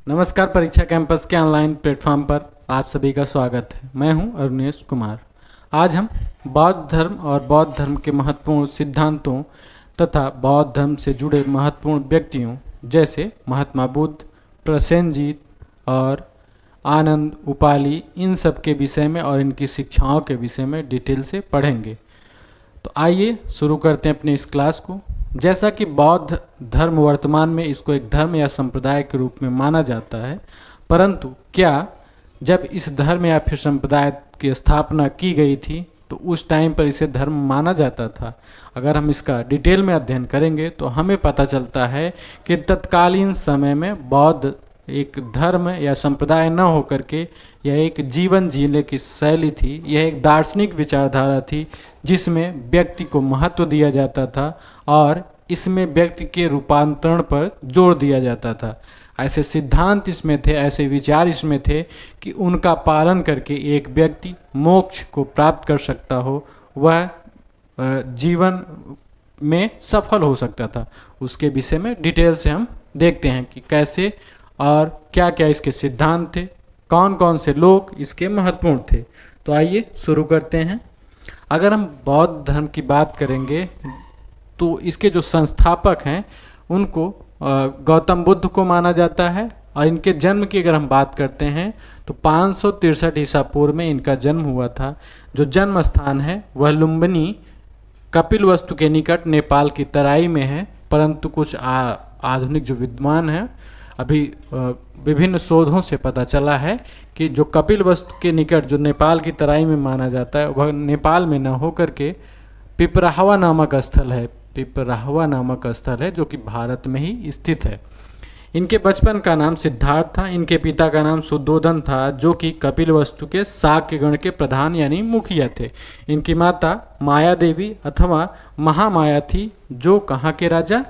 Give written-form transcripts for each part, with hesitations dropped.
नमस्कार। परीक्षा कैंपस के ऑनलाइन प्लेटफॉर्म पर आप सभी का स्वागत है। मैं हूं अरुणेश कुमार। आज हम बौद्ध धर्म और बौद्ध धर्म के महत्वपूर्ण सिद्धांतों तथा बौद्ध धर्म से जुड़े महत्वपूर्ण व्यक्तियों जैसे महात्मा बुद्ध, प्रसेनजीत और आनंद उपाली, इन सब के विषय में और इनकी शिक्षाओं के विषय में डिटेल से पढ़ेंगे। तो आइए शुरू करते हैं अपने इस क्लास को। जैसा कि बौद्ध धर्म वर्तमान में इसको एक धर्म या संप्रदाय के रूप में माना जाता है, परंतु क्या जब इस धर्म या फिर संप्रदाय की स्थापना की गई थी तो उस टाइम पर इसे धर्म माना जाता था? अगर हम इसका डिटेल में अध्ययन करेंगे तो हमें पता चलता है कि तत्कालीन समय में बौद्ध एक धर्म या संप्रदाय न होकर के यह एक जीवन जीने की शैली थी। यह एक दार्शनिक विचारधारा थी जिसमें व्यक्ति को महत्व दिया जाता था और इसमें व्यक्ति के रूपांतरण पर जोर दिया जाता था। ऐसे सिद्धांत इसमें थे, ऐसे विचार इसमें थे कि उनका पालन करके एक व्यक्ति मोक्ष को प्राप्त कर सकता हो, वह जीवन में सफल हो सकता था। उसके विषय में डिटेल से हम देखते हैं कि कैसे और क्या क्या इसके सिद्धांत थे, कौन कौन से लोग इसके महत्वपूर्ण थे। तो आइए शुरू करते हैं। अगर हम बौद्ध धर्म की बात करेंगे तो इसके जो संस्थापक हैं उनको गौतम बुद्ध को माना जाता है। और इनके जन्म की अगर हम बात करते हैं तो 563 ईसा पूर्व में इनका जन्म हुआ था। जो जन्म स्थान है वह लुम्बिनी कपिलवस्तु के निकट नेपाल की तराई में है, परंतु कुछ आधुनिक जो विद्वान हैं अभी विभिन्न शोधों से पता चला है कि जो कपिलवस्तु के निकट जो नेपाल की तराई में माना जाता है वह नेपाल में न होकर के पिपराहवा नामक स्थल है। पिपराहवा नामक स्थल है जो कि भारत में ही स्थित है। इनके बचपन का नाम सिद्धार्थ था। इनके पिता का नाम शुद्धोधन था जो कि कपिलवस्तु के शाक्य गण के प्रधान यानी मुखिया थे। इनकी माता माया देवी अथवा महामाया थी जो कहाँ के राजा,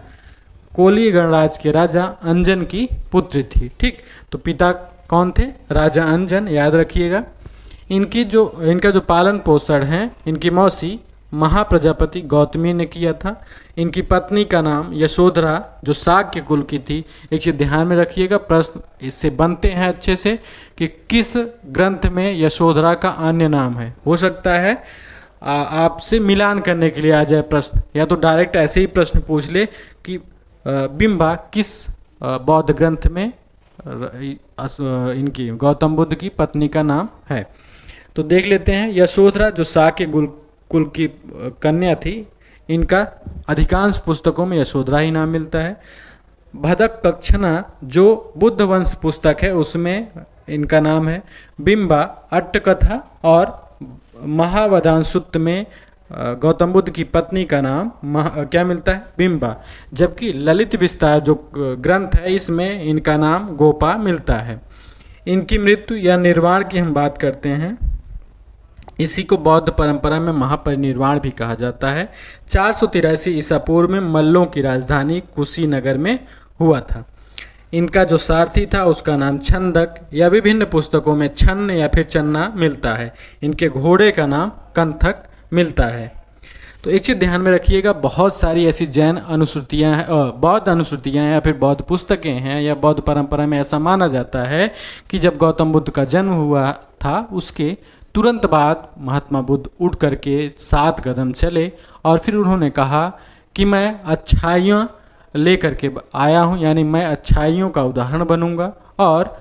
कोली गणराज के राजा अंजन की पुत्री थी। ठीक, तो पिता कौन थे? राजा अंजन, याद रखिएगा। इनका जो पालन पोषण है इनकी मौसी महाप्रजापति गौतमी ने किया था। इनकी पत्नी का नाम यशोधरा जो शाक्य कुल की थी। एक चीज़ ध्यान में रखिएगा, प्रश्न इससे बनते हैं अच्छे से कि किस ग्रंथ में यशोधरा का अन्य नाम है। हो सकता है आपसे मिलान करने के लिए आ जाए प्रश्न, या तो डायरेक्ट ऐसे ही प्रश्न पूछ ले कि बिंबा किस बौद्ध ग्रंथ में इनकी गौतम बुद्ध की पत्नी का नाम है। तो देख लेते हैं। यशोधरा जो शाक्य कुल की कन्या थी, इनका अधिकांश पुस्तकों में यशोधरा ही नाम मिलता है। भदक कक्षना जो बुद्ध वंश पुस्तक है उसमें इनका नाम है बिंबा। अट्टकथा और महावदांशुत्त में गौतम बुद्ध की पत्नी का नाम क्या मिलता है? बिंबा। जबकि ललित विस्तार जो ग्रंथ है इसमें इनका नाम गोपा मिलता है। इनकी मृत्यु या निर्वाण की हम बात करते हैं, इसी को बौद्ध परंपरा में महापरिनिर्वाण भी कहा जाता है। 483 ईसा पूर्व में मल्लों की राजधानी कुशीनगर में हुआ था। इनका जो सारथी था उसका नाम छंदक या विभिन्न पुस्तकों में छन्न या फिर चन्ना मिलता है। इनके घोड़े का नाम कंथक मिलता है। तो एक चीज़ ध्यान में रखिएगा, बहुत सारी ऐसी जैन अनुश्रुतियाँ हैं, बौद्ध अनुश्रुतियाँ या फिर बौद्ध पुस्तकें हैं या बौद्ध परंपरा में ऐसा माना जाता है कि जब गौतम बुद्ध का जन्म हुआ था उसके तुरंत बाद महात्मा बुद्ध उठ करके 7 कदम चले और फिर उन्होंने कहा कि मैं अच्छाइयाँ लेकर के आया हूँ, यानी मैं अच्छाइयों का उदाहरण बनूंगा और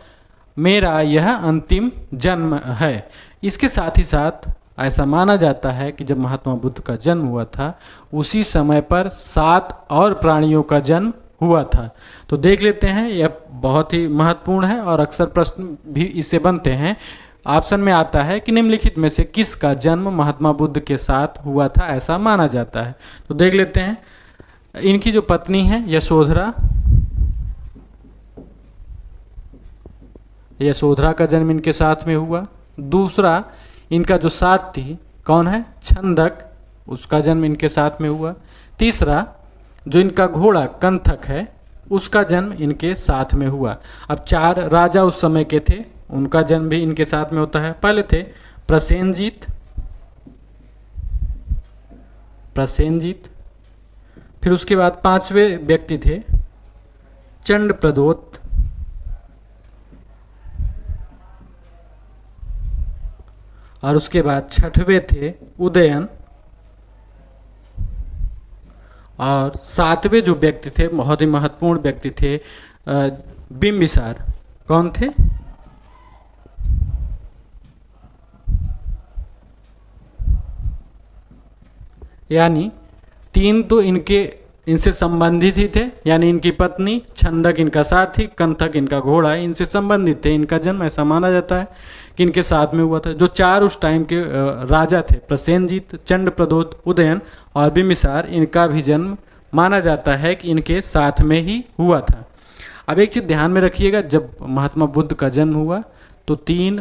मेरा यह अंतिम जन्म है। इसके साथ ही साथ ऐसा माना जाता है कि जब महात्मा बुद्ध का जन्म हुआ था उसी समय पर 7 और प्राणियों का जन्म हुआ था। तो देख लेते हैं, यह बहुत ही महत्वपूर्ण है और अक्सर प्रश्न भी इससे बनते हैं। ऑप्शन में आता है कि निम्नलिखित में से किसका जन्म महात्मा बुद्ध के साथ हुआ था, ऐसा माना जाता है। तो देख लेते हैं। इनकी जो पत्नी है यशोधरा का जन्म इनके साथ में हुआ। दूसरा, इनका जो सारथी कौन है? छंदक, उसका जन्म इनके साथ में हुआ। तीसरा, जो इनका घोड़ा कंथक है उसका जन्म इनके साथ में हुआ। अब 4 राजा उस समय के थे, उनका जन्म भी इनके साथ में होता है। पहले थे प्रसेनजीत, फिर उसके बाद 5वें व्यक्ति थे चंड प्रदोत, और उसके बाद छठवें थे उदयन, और सातवें जो व्यक्ति थे, बहुत ही महत्वपूर्ण व्यक्ति थे, बिंबिसार। कौन थे? यानी तीन तो इनसे संबंधित ही थे, यानी इनकी पत्नी, छंदक इनका सारथी, कंथक इनका घोड़ा, इनसे संबंधित थे। इनका जन्म ऐसा माना जाता है कि इनके साथ में हुआ था। जो चार उस टाइम के राजा थे, प्रसेनजीत, चंद्रप्रदोत, उदयन और बिंबिसार, इनका भी जन्म माना जाता है कि इनके साथ में ही हुआ था। अब एक चीज़ ध्यान में रखिएगा, जब महात्मा बुद्ध का जन्म हुआ तो तीन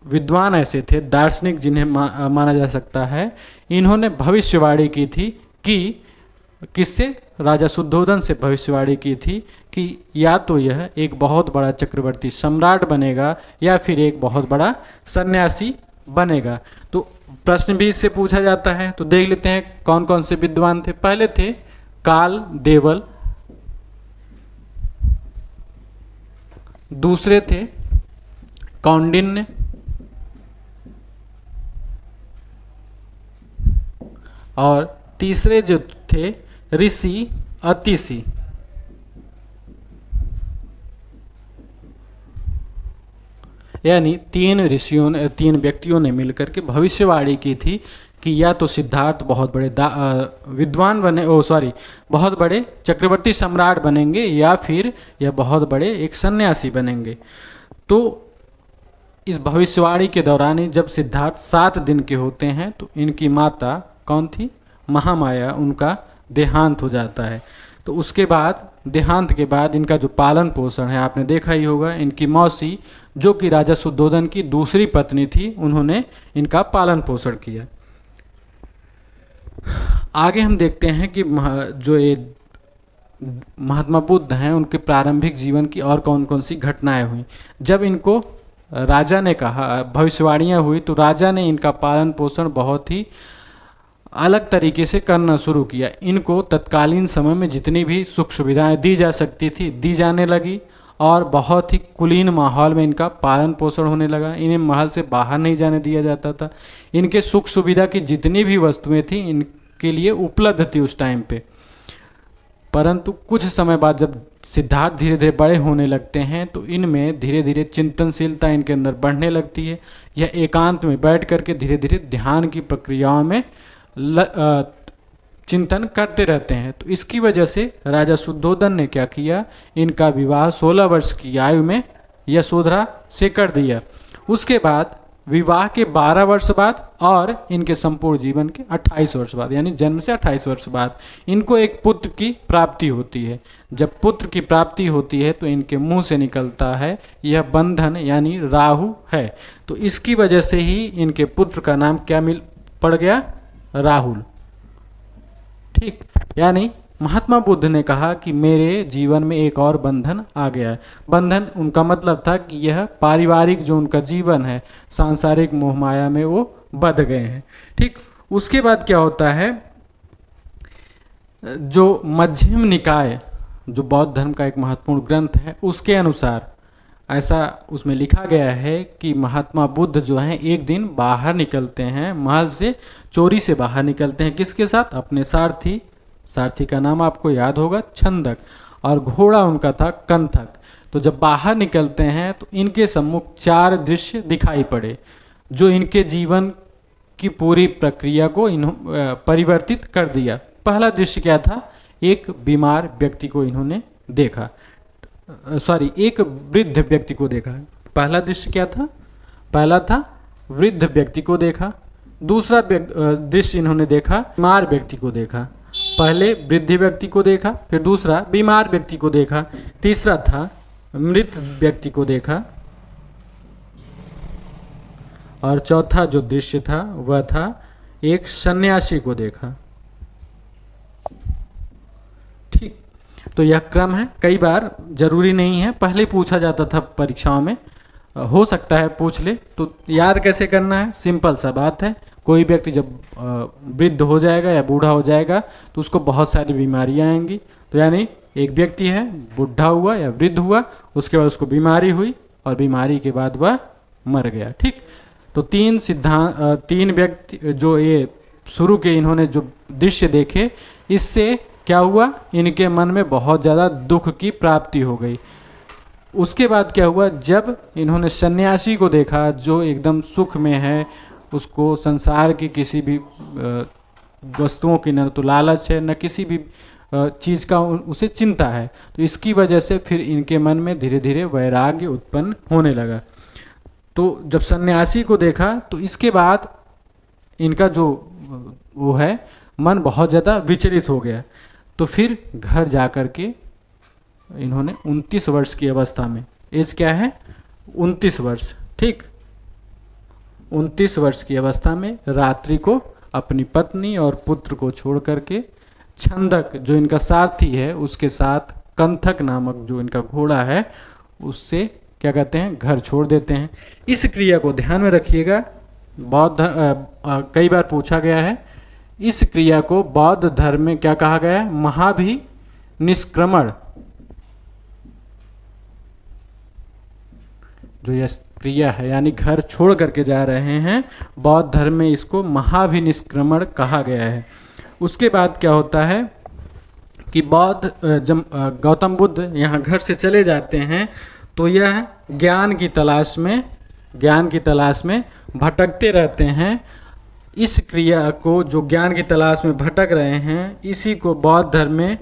विद्वान ऐसे थे, दार्शनिक, जिन्हें माना जा सकता है, इन्होंने भविष्यवाणी की थी कि किससे? राजा शुद्धोधन से भविष्यवाणी की थी कि या तो यह एक बहुत बड़ा चक्रवर्ती सम्राट बनेगा या फिर एक बहुत बड़ा सन्यासी बनेगा। तो प्रश्न भी इससे पूछा जाता है, तो देख लेते हैं कौन कौन से विद्वान थे। पहले थे काल देवल, दूसरे थे कौंडिन्य, और तीसरे जो थे ऋषि अतिशी। यानी तीन व्यक्तियों ने मिलकर के भविष्यवाणी की थी कि या तो सिद्धार्थ बहुत बड़े विद्वान बने, बहुत बड़े चक्रवर्ती सम्राट बनेंगे, या फिर यह बहुत बड़े एक सन्यासी बनेंगे। तो इस भविष्यवाणी के दौरान ही जब सिद्धार्थ 7 दिन के होते हैं तो इनकी माता कौन थी? महामाया, उनका देहांत हो जाता है। तो उसके बाद, देहांत के बाद इनका जो पालन पोषण है आपने देखा ही होगा, इनकी मौसी जो कि राजा शुद्धोधन की दूसरी पत्नी थी, उन्होंने इनका पालन पोषण किया। आगे हम देखते हैं कि जो ये महात्मा बुद्ध हैं, उनके प्रारंभिक जीवन की और कौन कौन सी घटनाएं हुई। जब इनको राजा ने कहा, भविष्यवाणियाँ हुई, तो राजा ने इनका पालन पोषण बहुत ही अलग तरीके से करना शुरू किया। इनको तत्कालीन समय में जितनी भी सुख सुविधाएं दी जा सकती थी दी जाने लगी, और बहुत ही कुलीन माहौल में इनका पालन पोषण होने लगा। इन्हें महल से बाहर नहीं जाने दिया जाता था। इनके सुख सुविधा की जितनी भी वस्तुएं थी इनके लिए उपलब्ध थी उस टाइम पे। परंतु कुछ समय बाद जब सिद्धार्थ धीरे धीरे बड़े होने लगते हैं तो इनमें धीरे धीरे चिंतनशीलता इनके अंदर बढ़ने लगती है। यह एकांत में बैठ करके धीरे धीरे ध्यान की प्रक्रियाओं में चिंतन करते रहते हैं। तो इसकी वजह से राजा शुद्धोधन ने क्या किया, इनका विवाह 16 वर्ष की आयु में यशोधरा से कर दिया। उसके बाद विवाह के 12 वर्ष बाद और इनके संपूर्ण जीवन के 28 वर्ष बाद, यानी जन्म से 28 वर्ष बाद इनको एक पुत्र की प्राप्ति होती है। जब पुत्र की प्राप्ति होती है तो इनके मुंह से निकलता है यह बंधन, यानी राहु है। तो इसकी वजह से ही इनके पुत्र का नाम क्या पड़ गया? राहुल। ठीक, यानी महात्मा बुद्ध ने कहा कि मेरे जीवन में एक और बंधन आ गया है। बंधन उनका मतलब था कि यह पारिवारिक जो उनका जीवन है, सांसारिक मोहमाया में वो बंध गए हैं। ठीक, उसके बाद क्या होता है, जो मध्यम निकाय, जो बौद्ध धर्म का एक महत्वपूर्ण ग्रंथ है, उसके अनुसार ऐसा उसमें लिखा गया है कि महात्मा बुद्ध जो हैं एक दिन बाहर निकलते हैं, महल से चोरी से बाहर निकलते हैं। किसके साथ? अपने सारथी का नाम आपको याद होगा, छंदक, और घोड़ा उनका था कंथक। तो जब बाहर निकलते हैं तो इनके सम्मुख 4 दृश्य दिखाई पड़े जो इनके जीवन की पूरी प्रक्रिया को परिवर्तित कर दिया। पहला दृश्य क्या था? एक बीमार व्यक्ति को इन्होंने देखा, एक वृद्ध व्यक्ति को देखा। पहला दृश्य क्या था? पहला था वृद्ध व्यक्ति को देखा। दूसरा दृश्य इन्होंने देखा, बीमार व्यक्ति को देखा। पहले वृद्ध व्यक्ति को देखा, फिर दूसरा बीमार व्यक्ति को देखा, तीसरा था मृत व्यक्ति को देखा, और चौथा जो दृश्य था वह था एक सन्यासी को देखा। ठीक, तो यह क्रम है। कई बार जरूरी नहीं है, पहले पूछा जाता था परीक्षाओं में, हो सकता है पूछ ले। तो याद कैसे करना है? सिंपल सा बात है। कोई व्यक्ति जब वृद्ध हो जाएगा या बूढ़ा हो जाएगा तो उसको बहुत सारी बीमारियां आएंगी। तो यानी एक व्यक्ति है, बूढ़ा हुआ या वृद्ध हुआ, उसके बाद उसको बीमारी हुई और बीमारी के बाद वह मर गया। ठीक, तो तीन व्यक्ति जो ये शुरू के इन्होंने जो दृश्य देखे, इससे क्या हुआ, इनके मन में बहुत ज़्यादा दुख की प्राप्ति हो गई। उसके बाद क्या हुआ, जब इन्होंने सन्यासी को देखा जो एकदम सुख में है, उसको संसार की किसी भी वस्तुओं की न तो लालच है न किसी भी चीज़ का उसे चिंता है, तो इसकी वजह से फिर इनके मन में धीरे धीरे वैराग्य उत्पन्न होने लगा। तो जब सन्यासी को देखा तो इसके बाद इनका जो वो है मन बहुत ज़्यादा विचलित हो गया। तो फिर घर जा कर के इन्होंने 29 वर्ष की अवस्था में, एज क्या है 29 वर्ष, ठीक, 29 वर्ष की अवस्था में रात्रि को अपनी पत्नी और पुत्र को छोड़ करके छंदक जो इनका सारथी है उसके साथ कंथक नामक जो इनका घोड़ा है उससे क्या कहते हैं घर छोड़ देते हैं। इस क्रिया को ध्यान में रखिएगा, कई बार पूछा गया है। इस क्रिया को बौद्ध धर्म में क्या कहा गया है, महाभिनिष्क्रमण। जो यह क्रिया है यानी घर छोड़ करके जा रहे हैं, बौद्ध धर्म में इसको महाभिनिष्क्रमण कहा गया है। उसके बाद क्या होता है कि जब गौतम बुद्ध यहाँ घर से चले जाते हैं तो यह ज्ञान की तलाश में भटकते रहते हैं। इस क्रिया को जो ज्ञान की तलाश में भटक रहे हैं, इसी को बौद्ध धर्म में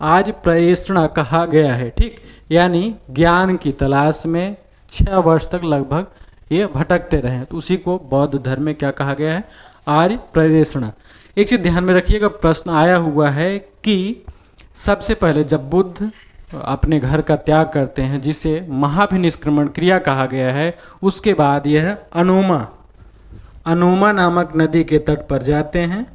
आर्य प्रयेषणा कहा गया है, ठीक, यानी ज्ञान की तलाश में 6 वर्ष तक लगभग ये भटकते रहे, तो उसी को बौद्ध धर्म में क्या कहा गया है, आर्य प्रयेषणा। एक चीज ध्यान में रखिएगा, प्रश्न आया हुआ है कि सबसे पहले जब बुद्ध अपने घर का त्याग करते हैं जिसे महाभिनिष्क्रमण क्रिया कहा गया है, उसके बाद यह अनोमा नामक नदी के तट पर जाते हैं।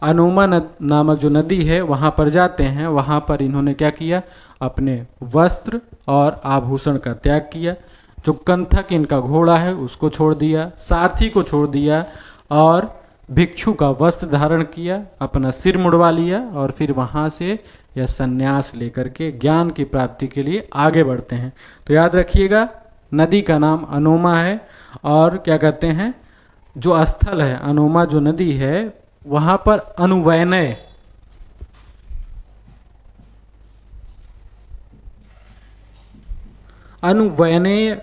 अनोमा नामक जो नदी है वहाँ पर जाते हैं। वहाँ पर इन्होंने क्या किया, अपने वस्त्र और आभूषण का त्याग किया। जो कंथक इनका घोड़ा है उसको छोड़ दिया, सारथी को छोड़ दिया और भिक्षु का वस्त्र धारण किया, अपना सिर मुड़वा लिया और फिर वहाँ से यह संन्यास लेकर के ज्ञान की प्राप्ति के लिए आगे बढ़ते हैं। तो याद रखिएगा, नदी का नाम अनोमा है और क्या कहते हैं, जो स्थल है अनोमा जो नदी है वहाँ पर अनुवैनय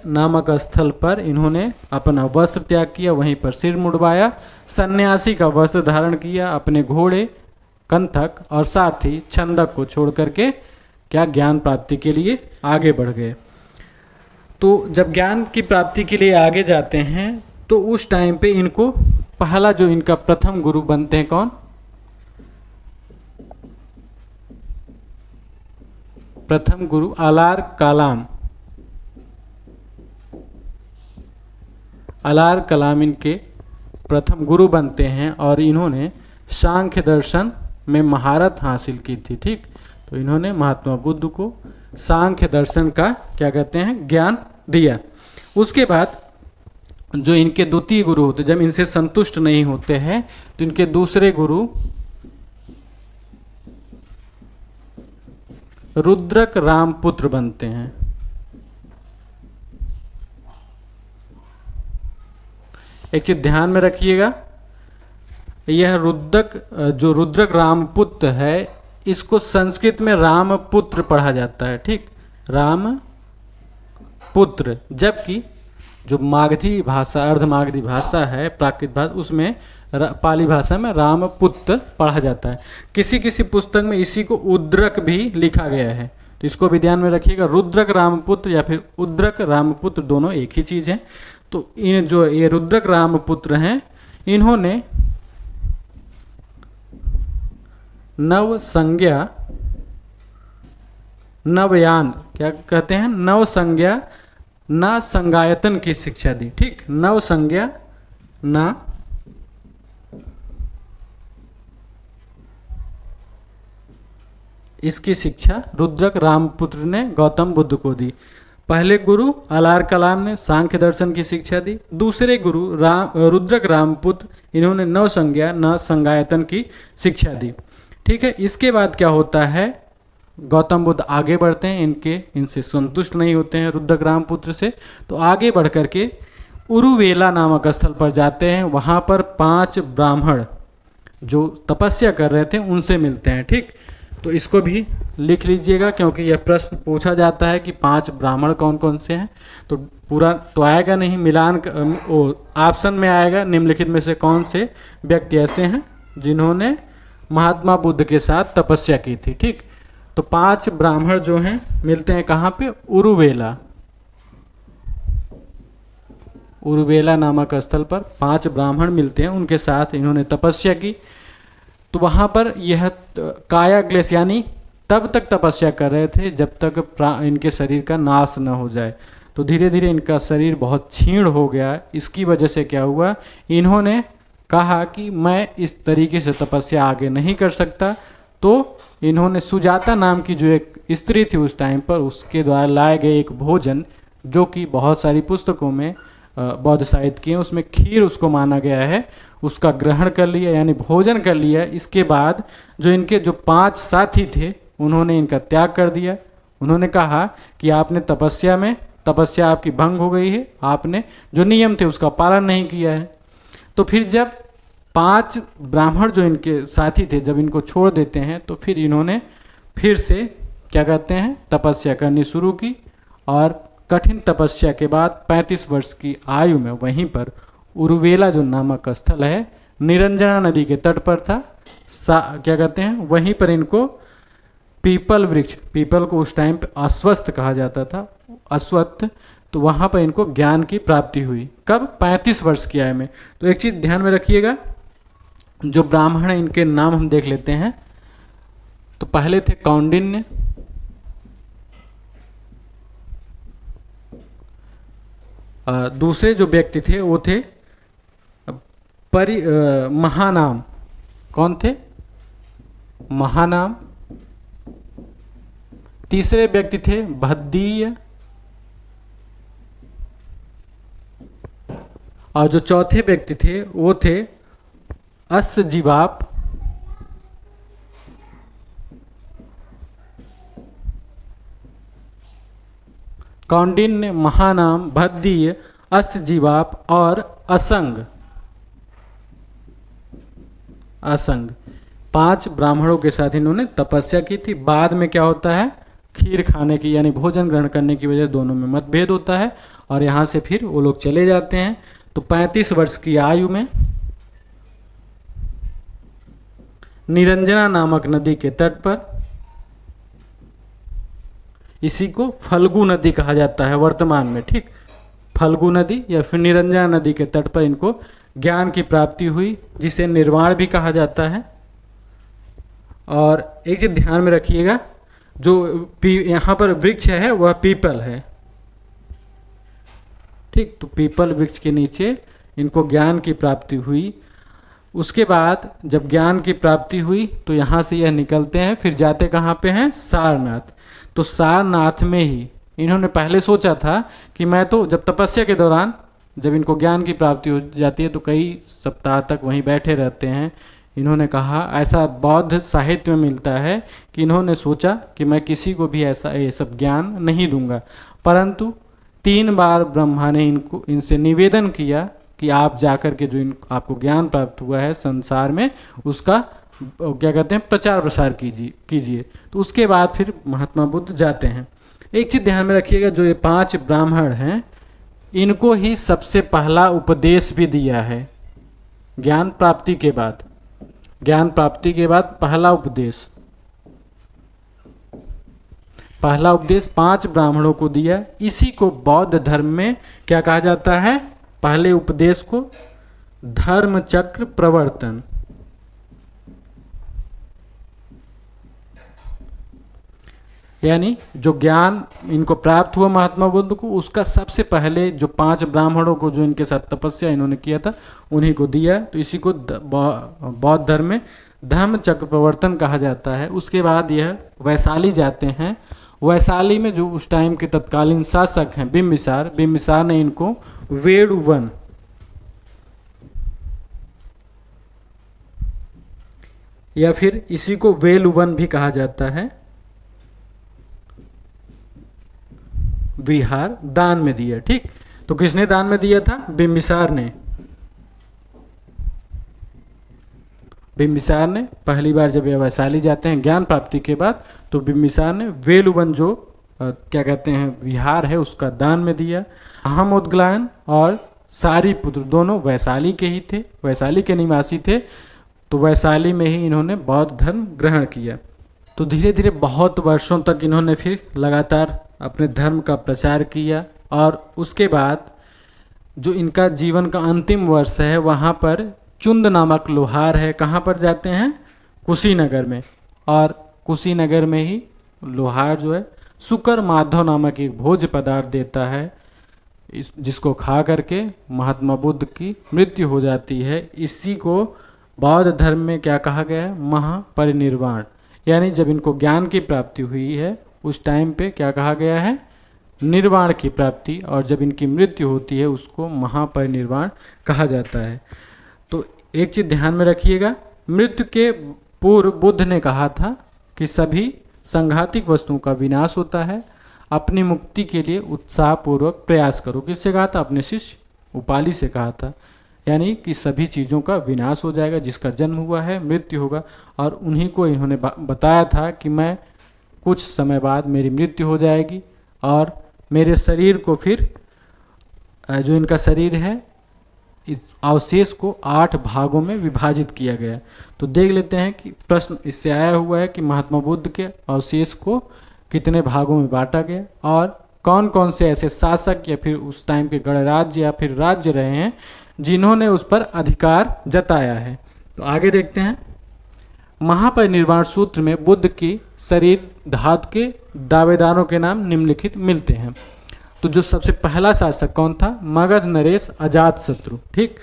नामक स्थल पर इन्होंने अपना वस्त्र त्याग किया, वहीं पर सिर मुड़वाया, सन्यासी का वस्त्र धारण किया, अपने घोड़े, कंथक और सारथी छंदक को छोड़ करके क्या ज्ञान प्राप्ति के लिए आगे बढ़ गए। तो जब ज्ञान की प्राप्ति के लिए आगे जाते हैं तो उस टाइम पे इनको पहला जो इनका प्रथम गुरु बनते हैं कौन, प्रथम गुरु अलार कलाम इनके प्रथम गुरु बनते हैं और इन्होंने सांख्य दर्शन में महारत हासिल की थी, ठीक। तो इन्होंने महात्मा बुद्ध को सांख्य दर्शन का क्या कहते हैं ज्ञान दिया। उसके बाद जो इनके द्वितीय गुरु होते, जब इनसे संतुष्ट नहीं होते हैं तो इनके दूसरे गुरु रुद्रक रामपुत्र बनते हैं। एक चीज ध्यान में रखिएगा, यह रुद्रक रामपुत्र है, इसको संस्कृत में रामपुत्र पढ़ा जाता है, ठीक, रामपुत्र। जबकि जो मागधी भाषा, अर्धमागधी भाषा है, प्राकृत भाषा, उसमें पाली भाषा में रामपुत्र पढ़ा जाता है। किसी किसी पुस्तक में इसी को उद्रक भी लिखा गया है, तो इसको भी ध्यान में रखिएगा। रुद्रक रामपुत्र या फिर उद्रक रामपुत्र दोनों एक ही चीज़ है। तो इन जो ये रुद्रक रामपुत्र हैं, इन्होंने नवयान क्या कहते हैं, नव संज्ञा न संज्ञायतन की शिक्षा दी, ठीक, नव संज्ञा न इसकी शिक्षा रुद्रक रामपुत्र ने गौतम बुद्ध को दी। पहले गुरु अलार कलाम ने सांख्य दर्शन की शिक्षा दी। दूसरे गुरु रुद्रक रामपुत्र, इन्होंने नव संज्ञा न संज्ञायतन की शिक्षा दी। ठीक है, इसके बाद क्या होता है, गौतम बुद्ध आगे बढ़ते हैं, इनसे संतुष्ट नहीं होते हैं रुद्रक रामपुत्र से, तो आगे बढ़ करके उरुवेला नामक स्थल पर जाते हैं। वहाँ पर 5 ब्राह्मण जो तपस्या कर रहे थे उनसे मिलते हैं। ठीक, तो इसको भी लिख लीजिएगा क्योंकि यह प्रश्न पूछा जाता है कि 5 ब्राह्मण कौन कौन से हैं। तो पूरा तो आएगा नहीं, मिलान ऑप्शन में आएगा निम्नलिखित में से कौन से व्यक्ति ऐसे हैं जिन्होंने महात्मा बुद्ध के साथ तपस्या की थी। ठीक, तो 5 ब्राह्मण जो हैं मिलते हैं कहाँ पे, उरुवेला नामक स्थल पर 5 ब्राह्मण मिलते हैं, उनके साथ इन्होंने तपस्या की। तो वहाँ पर यह काया क्लेश यानी तब तक तपस्या कर रहे थे जब तक इनके शरीर का नाश न हो जाए। तो धीरे धीरे इनका शरीर बहुत क्षीण हो गया। इसकी वजह से क्या हुआ, इन्होंने कहा कि मैं इस तरीके से तपस्या आगे नहीं कर सकता। तो इन्होंने सुजाता नाम की जो एक स्त्री थी उस टाइम पर, उसके द्वारा लाए गए एक भोजन, जो कि बहुत सारी पुस्तकों में बौद्ध साहित्य की है, उसमें खीर उसको माना गया है, उसका ग्रहण कर लिया यानी भोजन कर लिया। इसके बाद जो इनके जो 5 साथी थे उन्होंने इनका त्याग कर दिया। उन्होंने कहा कि आपने तपस्या आपकी भंग हो गई है, आपने जो नियम थे उसका पालन नहीं किया है। तो फिर जब 5 ब्राह्मण जो इनके साथी थे जब इनको छोड़ देते हैं तो फिर इन्होंने फिर से क्या कहते हैं तपस्या करनी शुरू की। और कठिन तपस्या के बाद 35 वर्ष की आयु में वहीं पर उरुवेला जो नामक स्थल है निरंजना नदी के तट पर था, क्या कहते हैं वहीं पर इनको पीपल वृक्ष, पीपल को उस टाइम पे अश्वत्थ कहा जाता था, अश्वत्थ, तो वहाँ पर इनको ज्ञान की प्राप्ति हुई। कब, 35 वर्ष की आयु में। तो एक चीज़ ध्यान में रखिएगा, जो ब्राह्मण हैं इनके नाम हम देख लेते हैं। तो पहले थे कौंडिन्य, दूसरे जो व्यक्ति थे वो थे महानाम। कौन थे, महानाम। तीसरे व्यक्ति थे भद्दीय, और जो चौथे व्यक्ति थे वो थे अस्सजीवाप। कौंडिन्य, महानाम, भद्दीय, अस्सजीवाप और असंग। 5 ब्राह्मणों के साथ इन्होंने तपस्या की थी। बाद में क्या होता है, खीर खाने की यानी भोजन ग्रहण करने की वजह से दोनों में मतभेद होता है और यहाँ से फिर वो लोग चले जाते हैं। तो 35 वर्ष की आयु में निरंजना नामक नदी के तट पर, इसी को फल्गु नदी कहा जाता है वर्तमान में। ठीक, फल्गु नदी या फिर निरंजना नदी के तट पर इनको ज्ञान की प्राप्ति हुई, जिसे निर्वाण भी कहा जाता है। और एक चीज ध्यान में रखिएगा, जो यहाँ पर वृक्ष है वह पीपल है। ठीक, तो पीपल वृक्ष के नीचे इनको ज्ञान की प्राप्ति हुई। उसके बाद जब ज्ञान की प्राप्ति हुई तो यहाँ से यह निकलते हैं, फिर जाते कहाँ पे हैं, सारनाथ। तो सारनाथ में ही इन्होंने पहले सोचा था कि मैं तो जब तपस्या के दौरान जब इनको ज्ञान की प्राप्ति हो जाती है तो कई सप्ताह तक वहीं बैठे रहते हैं। इन्होंने कहा, ऐसा बौद्ध साहित्य में मिलता है कि इन्होंने सोचा कि मैं किसी को भी ऐसा ये सब ज्ञान नहीं दूंगा, परंतु 3 बार ब्रह्मा ने इनसे निवेदन किया कि आप जाकर के जो आपको ज्ञान प्राप्त हुआ है संसार में उसका क्या कहते हैं प्रचार प्रसार कीजिए। तो उसके बाद फिर महात्मा बुद्ध जाते हैं। एक चीज़ ध्यान में रखिएगा, जो ये 5 ब्राह्मण हैं इनको ही सबसे पहला उपदेश भी दिया है ज्ञान प्राप्ति के बाद। ज्ञान प्राप्ति के बाद पहला उपदेश 5 ब्राह्मणों को दिया। इसी को बौद्ध धर्म में क्या कहा जाता है, पहले उपदेश को धर्म चक्र प्रवर्तन। यानी जो ज्ञान इनको प्राप्त हुआ महात्मा बुद्ध को, उसका सबसे पहले जो 5 ब्राह्मणों को जो इनके साथ तपस्या इन्होंने किया था उन्हीं को दिया। तो इसी को बौद्ध धर्म में धर्म चक्र प्रवर्तन कहा जाता है। उसके बाद यह वैशाली जाते हैं। वैशाली में जो उस टाइम के तत्कालीन शासक हैं बिंबिसार, बिंबिसार ने इनको वेणुवन या फिर इसी को वेलुवन भी कहा जाता है, विहार दान में दिया। ठीक, तो किसने दान में दिया था? बिंबिसार ने। बिंबिसार ने पहली बार जब ये वैशाली जाते हैं ज्ञान प्राप्ति के बाद, तो बिंबिसार ने वेलुवन जो क्या कहते हैं विहार है उसका दान में दिया। अहमोदग्लायन और सारीपुत्र दोनों वैशाली के ही थे, वैशाली के निवासी थे, तो वैशाली में ही इन्होंने बौद्ध धर्म ग्रहण किया। तो धीरे धीरे बहुत वर्षों तक इन्होंने फिर लगातार अपने धर्म का प्रचार किया, और उसके बाद जो इनका जीवन का अंतिम वर्ष है वहाँ पर चुंद नामक लोहार है। कहाँ पर जाते हैं? कुशीनगर में। और कुशीनगर में ही लोहार जो है शुकर माधव नामक एक भोज्य पदार्थ देता है, जिसको खा करके महात्मा बुद्ध की मृत्यु हो जाती है। इसी को बौद्ध धर्म में क्या कहा गया है? महापरिनिर्वाण। यानी जब इनको ज्ञान की प्राप्ति हुई है उस टाइम पे क्या कहा गया है? निर्वाण की प्राप्ति, और जब इनकी मृत्यु होती है उसको महापरिनिर्वाण कहा जाता है। तो एक चीज़ ध्यान में रखिएगा, मृत्यु के पूर्व बुद्ध ने कहा था कि सभी संघातिक वस्तुओं का विनाश होता है, अपनी मुक्ति के लिए उत्साहपूर्वक प्रयास करो। किससे कहा था? अपने शिष्य उपाली से कहा था। यानी कि सभी चीज़ों का विनाश हो जाएगा, जिसका जन्म हुआ है मृत्यु होगा, और उन्हीं को इन्होंने बताया था कि मैं कुछ समय बाद मेरी मृत्यु हो जाएगी और मेरे शरीर को फिर जो इनका शरीर है इस अवशेष को 8 भागों में विभाजित किया गया। तो देख लेते हैं कि प्रश्न इससे आया हुआ है कि महात्मा बुद्ध के अवशेष को कितने भागों में बांटा गया और कौन कौन से ऐसे शासक या फिर उस टाइम के गणराज्य या फिर राज्य रहे हैं जिन्होंने उस पर अधिकार जताया है। तो आगे देखते हैं। महापरिनिर्वाण सूत्र में बुद्ध की शरीर धातु के दावेदारों के नाम निम्नलिखित मिलते हैं। तो जो सबसे पहला शासक कौन था? मगध नरेश अजातशत्रु। ठीक,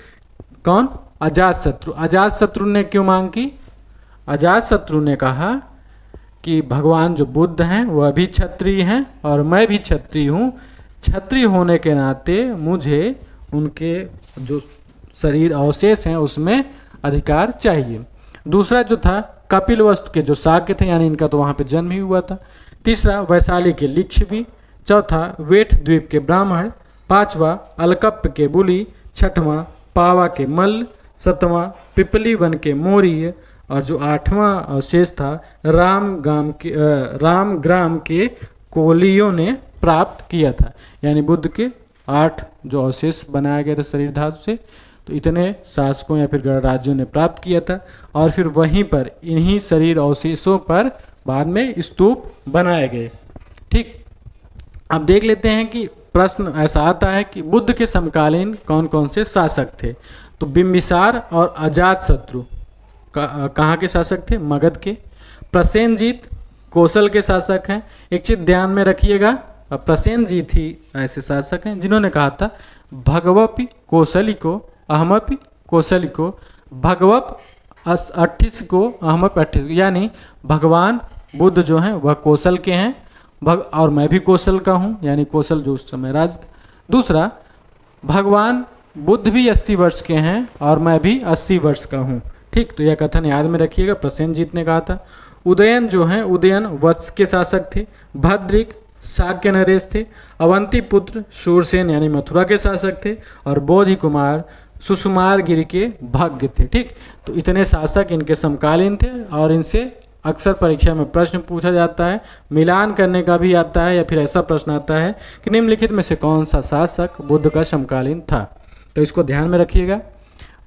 कौन? अजातशत्रु। अजातशत्रु ने क्यों मांग की? अजातशत्रु ने कहा कि भगवान जो बुद्ध हैं वह भी क्षत्रिय हैं और मैं भी क्षत्रिय हूँ, क्षत्रिय होने के नाते मुझे उनके जो शरीर अवशेष हैं उसमें अधिकार चाहिए। दूसरा जो था कपिलवस्तु के जो शाक्य थे, यानी इनका तो वहाँ पे जन्म ही हुआ था। तीसरा वैशाली के लिच्छवी। चौथा वेठ द्वीप के ब्राह्मण। पांचवा अलकप्प के बुली। छठवां पावा के मल्ल। सातवां पिपली वन के मौर्य। और जो 8वां अवशेष था रामग्राम के कोलियों ने प्राप्त किया था। यानी बुद्ध के 8 जो अवशेष बनाया गया था शरीर धातु से, तो इतने शासकों या फिर गणराज्यों ने प्राप्त किया था, और फिर वहीं पर इन्हीं शरीर अवशेषों पर बाद में स्तूप बनाए गए। ठीक, अब देख लेते हैं कि प्रश्न ऐसा आता है कि बुद्ध के समकालीन कौन कौन से शासक थे। तो बिंबिसार और अजातशत्रु कहाँ के शासक थे? मगध के। प्रसेनजीत कौशल के शासक हैं। एक चीज ध्यान में रखिएगा, प्रसेनजीत ही ऐसे शासक हैं जिन्होंने कहा था भगवपि कौशलिको अहमपि कौशलिको, भगवप 28 को अहमपि 28, यानी भगवान बुद्ध जो हैं वह कौशल के हैं और मैं भी कौशल का हूँ, यानी कौशल जो उस समय राज। दूसरा, भगवान बुद्ध भी 80 वर्ष के हैं और मैं भी 80 वर्ष का हूँ। ठीक, तो यह कथन याद में रखिएगा, प्रसेनजीत ने कहा था। उदयन जो हैं, उदयन वत्स के शासक थे। भद्रिक शाक्य नरेश थे। अवंती पुत्र शूरसेन यानी मथुरा के शासक थे। और बोधि कुमार सुषुमार गिरि के भाग्य थे। ठीक, तो इतने शासक इनके समकालीन थे और इनसे अक्सर परीक्षा में प्रश्न पूछा जाता है, मिलान करने का भी आता है, या फिर ऐसा प्रश्न आता है कि निम्नलिखित में से कौन सा शासक बुद्ध का समकालीन था। तो इसको ध्यान में रखिएगा।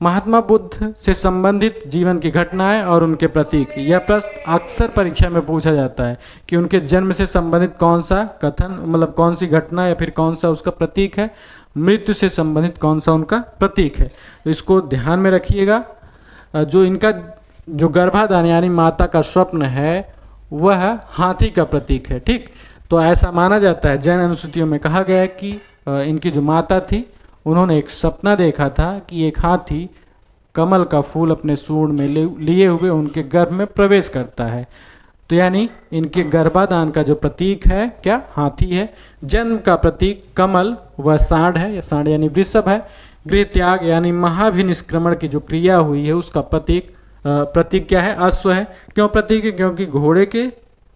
महात्मा बुद्ध से संबंधित जीवन की घटनाएं और उनके प्रतीक, यह प्रश्न अक्सर परीक्षा में पूछा जाता है कि उनके जन्म से संबंधित कौन सा कथन, मतलब कौन सी घटना या फिर कौन सा उसका प्रतीक है, मृत्यु से संबंधित कौन सा उनका प्रतीक है। तो इसको ध्यान में रखिएगा। जो इनका जो गर्भाधान यानी माता का स्वप्न है वह हाथी का प्रतीक है। ठीक, तो ऐसा माना जाता है, जैन अनुसूचियों में कहा गया है कि इनकी जो माता थी उन्होंने एक सपना देखा था कि एक हाथी कमल का फूल अपने सूंड में लिए हुए उनके गर्भ में प्रवेश करता है। तो यानी इनके गर्भाधान का जो प्रतीक है क्या, हाथी है। जन्म का प्रतीक कमल व सांड है, या सांड यानी वृषभ है। गृह त्याग यानी महाभिनिष्क्रमण की जो क्रिया हुई है उसका प्रतीक क्या है, अश्व है। क्यों प्रतीक है, क्योंकि घोड़े के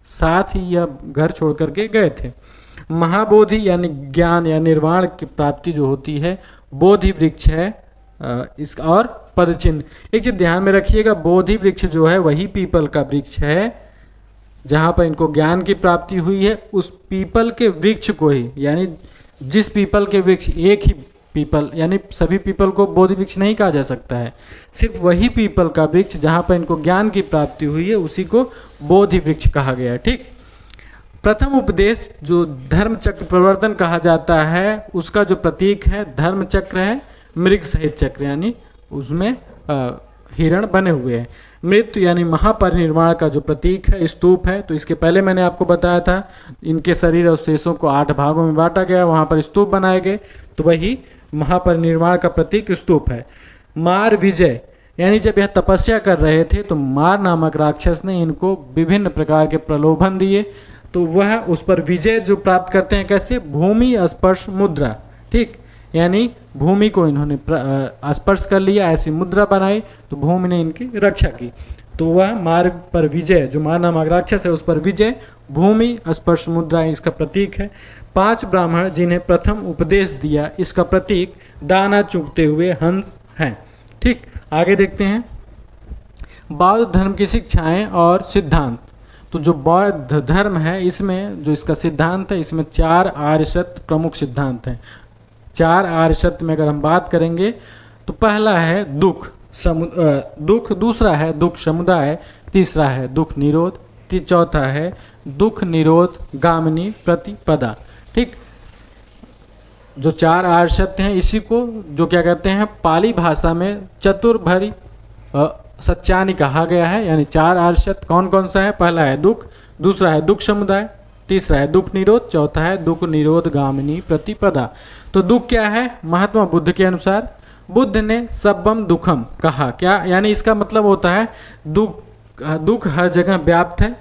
साथ ही यह घर छोड़ करके गए थे। महाबोधि यानी ज्ञान या निर्वाण की प्राप्ति जो होती है, बोधि वृक्ष है इसका। और पदचिन्ह, एक चीज ध्यान में रखिएगा, बोधि वृक्ष जो है वही पीपल का वृक्ष है जहाँ पर इनको ज्ञान की प्राप्ति हुई है। उस पीपल के वृक्ष को ही, यानी जिस पीपल के वृक्ष, एक ही पीपल, यानी सभी पीपल को बोधि वृक्ष नहीं कहा जा सकता है, सिर्फ वही पीपल का वृक्ष जहाँ पर इनको ज्ञान की प्राप्ति हुई है उसी को बोधि वृक्ष कहा गया है। ठीक। प्रथम उपदेश जो धर्म चक्र प्रवर्तन कहा जाता है, उसका जो प्रतीक है धर्म चक्र है, मृग सहित चक्र, यानी उसमें हिरण बने हुए हैं। मृत्यु यानी महापरिनिर्वाण का जो प्रतीक है स्तूप है। तो इसके पहले मैंने आपको बताया था इनके शरीर अवशेषों को 8 भागों में बांटा गया, वहाँ पर स्तूप बनाए गए, तो वही महापरिनिर्वाण का प्रतीक स्तूप है। मार विजय यानी जब यह तपस्या कर रहे थे तो मार नामक राक्षस ने इनको विभिन्न प्रकार के प्रलोभन दिए, तो वह उस पर विजय जो प्राप्त करते हैं कैसे, भूमि स्पर्श मुद्रा। ठीक, यानी भूमि को इन्होंने स्पर्श कर लिया, ऐसी मुद्रा बनाई तो भूमि ने इनकी रक्षा की, तो वह मार्ग पर विजय, जो मार नामक राक्षस है उस पर विजय, भूमि स्पर्श मुद्रा इसका प्रतीक है। 5 ब्राह्मण जिन्हें प्रथम उपदेश दिया, इसका प्रतीक दाना चुगते हुए हंस हैं। ठीक, आगे देखते हैं बौद्ध धर्म की शिक्षाएं और सिद्धांत। तो जो बौद्ध धर्म है इसमें जो इसका सिद्धांत है, इसमें 4 आर्य सत्य प्रमुख सिद्धांत हैं। 4 आर्य सत्य में अगर हम बात करेंगे तो पहला है दुख, दूसरा है दुख समुदाय, तीसरा है दुख निरोध, चौथा है दुख निरोध गामिनी प्रतिपदा। ठीक, जो 4 आर्य सत्य हैं इसी को जो क्या कहते हैं पाली भाषा में चतुर्भरी सत्यानि कहा गया है। यानी 4 आर्य सत्य कौन कौन सा है, पहला है दुख, दूसरा है दुख समुदाय, तीसरा है दुख निरोध, चौथा है दुख निरोध गामिनी प्रतिपदा। तो दुख क्या है, महात्मा बुद्ध के अनुसार बुद्ध ने सब्बम दुखम कहा, क्या यानी इसका मतलब होता है दुख हर जगह व्याप्त है,